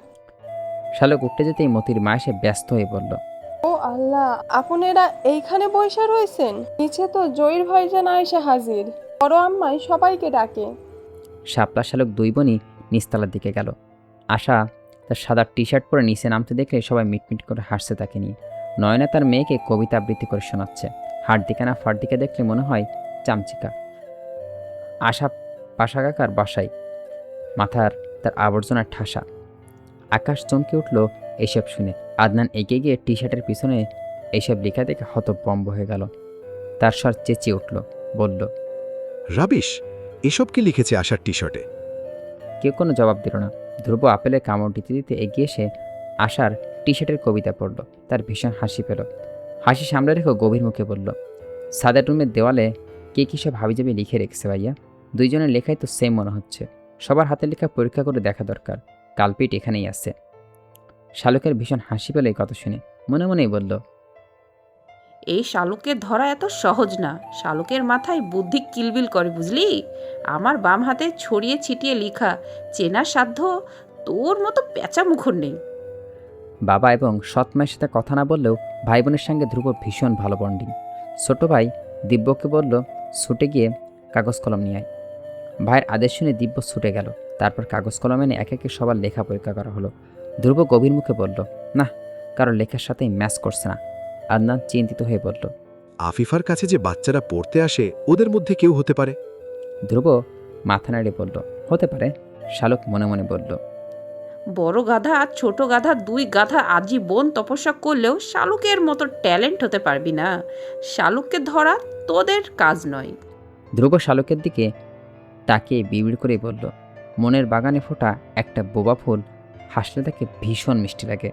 শালুক উঠতে যেতেই মতির মা এসে ব্যস্ত হয়ে বলল। ও আল্লাহ, আপনারা এইখানে বসে রয়েছেন? নিচে তো জয়ীর ভাইজান আয়েশা হাজির। বড় আম্মাই সবাইকে ডাকে। শাপলা শালুক দুই বোনই নিচতলার দিকে গেল। আশা তার সাদা টি শার্ট পরে নিচে নামতে দেখলে সবাই মিটমিট করে হাসছে তাকে নিয়ে। নয়না তার মেয়েকে কবিতা আবৃত্তি করে শোনাচ্ছে। হাড়দিকা না ফাড়দিকা দেখলে মনে হয় চামচিকা। আশা পাশা কাকার বাসায়, মাথার তার আবর্জনার ঠাসা। আকাশ চমকে উঠল এইসব শুনে। আদনান এগিয়ে গিয়ে টি শার্টের পিছনে এইসব লেখা দেখে হতভম্ব হয়ে গেল। তার স্বর চেঁচিয়ে উঠল, বলল। রাবিশ, এসব কি লিখেছে আশার টি শার্টে? কেউ কোনো জবাব দিল না। ধ্রুব আপেলের কামড় দিতে দিতে এগিয়ে এসে আশার টি শার্টের কবিতা পড়ল। তার ভীষণ হাসি পেল। হাসি সামলে রেখে গভীর মুখে বলল, সাদের রুমের দেওয়ালে কে কী সব হাবিজাবি লিখে রেখেছে ভাইয়া? দুইজনের লেখাই তো সেম মনে হচ্ছে। সবার হাতের লেখা পরীক্ষা করে দেখা দরকার। কালপিট এখানেই আছে। শালুকের ভীষণ হাসি পেল এই কথা শুনে। মনে মনেই বলল, এই শালুকের ধরা এত সহজ না। শালুকের মাথায় বুদ্ধি কিলবিল করে, বুঝলি? আমার বাম হাতে ছড়িয়ে ছিটিয়ে লেখা, চেনার সাধ্য তোর মতো পেঁচা মুখর নেই। বাবা এবং সৎ মায়ের সাথে কথা না বললেও ভাই বোনের সঙ্গে ধ্রুব ভীষণ ভালো বন্ডিং। ছোট ভাই দিব্যকে বলল, ছুটে গিয়ে কাগজ কলম নিয়ে আয়। ভাইয়ের আদেশ শুনে দিব্য ছুটে গেল। তারপর কাগজ কলম এনে একে একে সবার লেখা পরীক্ষা করা হলো। ধ্রুব গভীর মুখে বলল, না, কারো লেখার সাথেই ম্যাচ করছে না। আদনান চিন্তিত হয়ে বলল। আফিফার কাছে যে বাচ্চারা পড়তে আসে ওদের মধ্যে কেউ হতে পারে। ধ্রুব মাথা নাড়িয়ে বলল, হতে পারে। শালুক মনে মনে বলল, বড় গাধা আর ছোট গাধা, দুই গাধা আজীবন তপস্যা করলেও শালুকের মতো ট্যালেন্ট হতে পারবি না। শালুককে ধরা তোদের কাজ নয়। ধ্রুব শালুকের দিকে তাকিয়ে বিড়বিড় করে বলল, মনের বাগানে ফোটা একটা বোবা ফুল হাসলে তাকে ভীষণ মিষ্টি লাগে।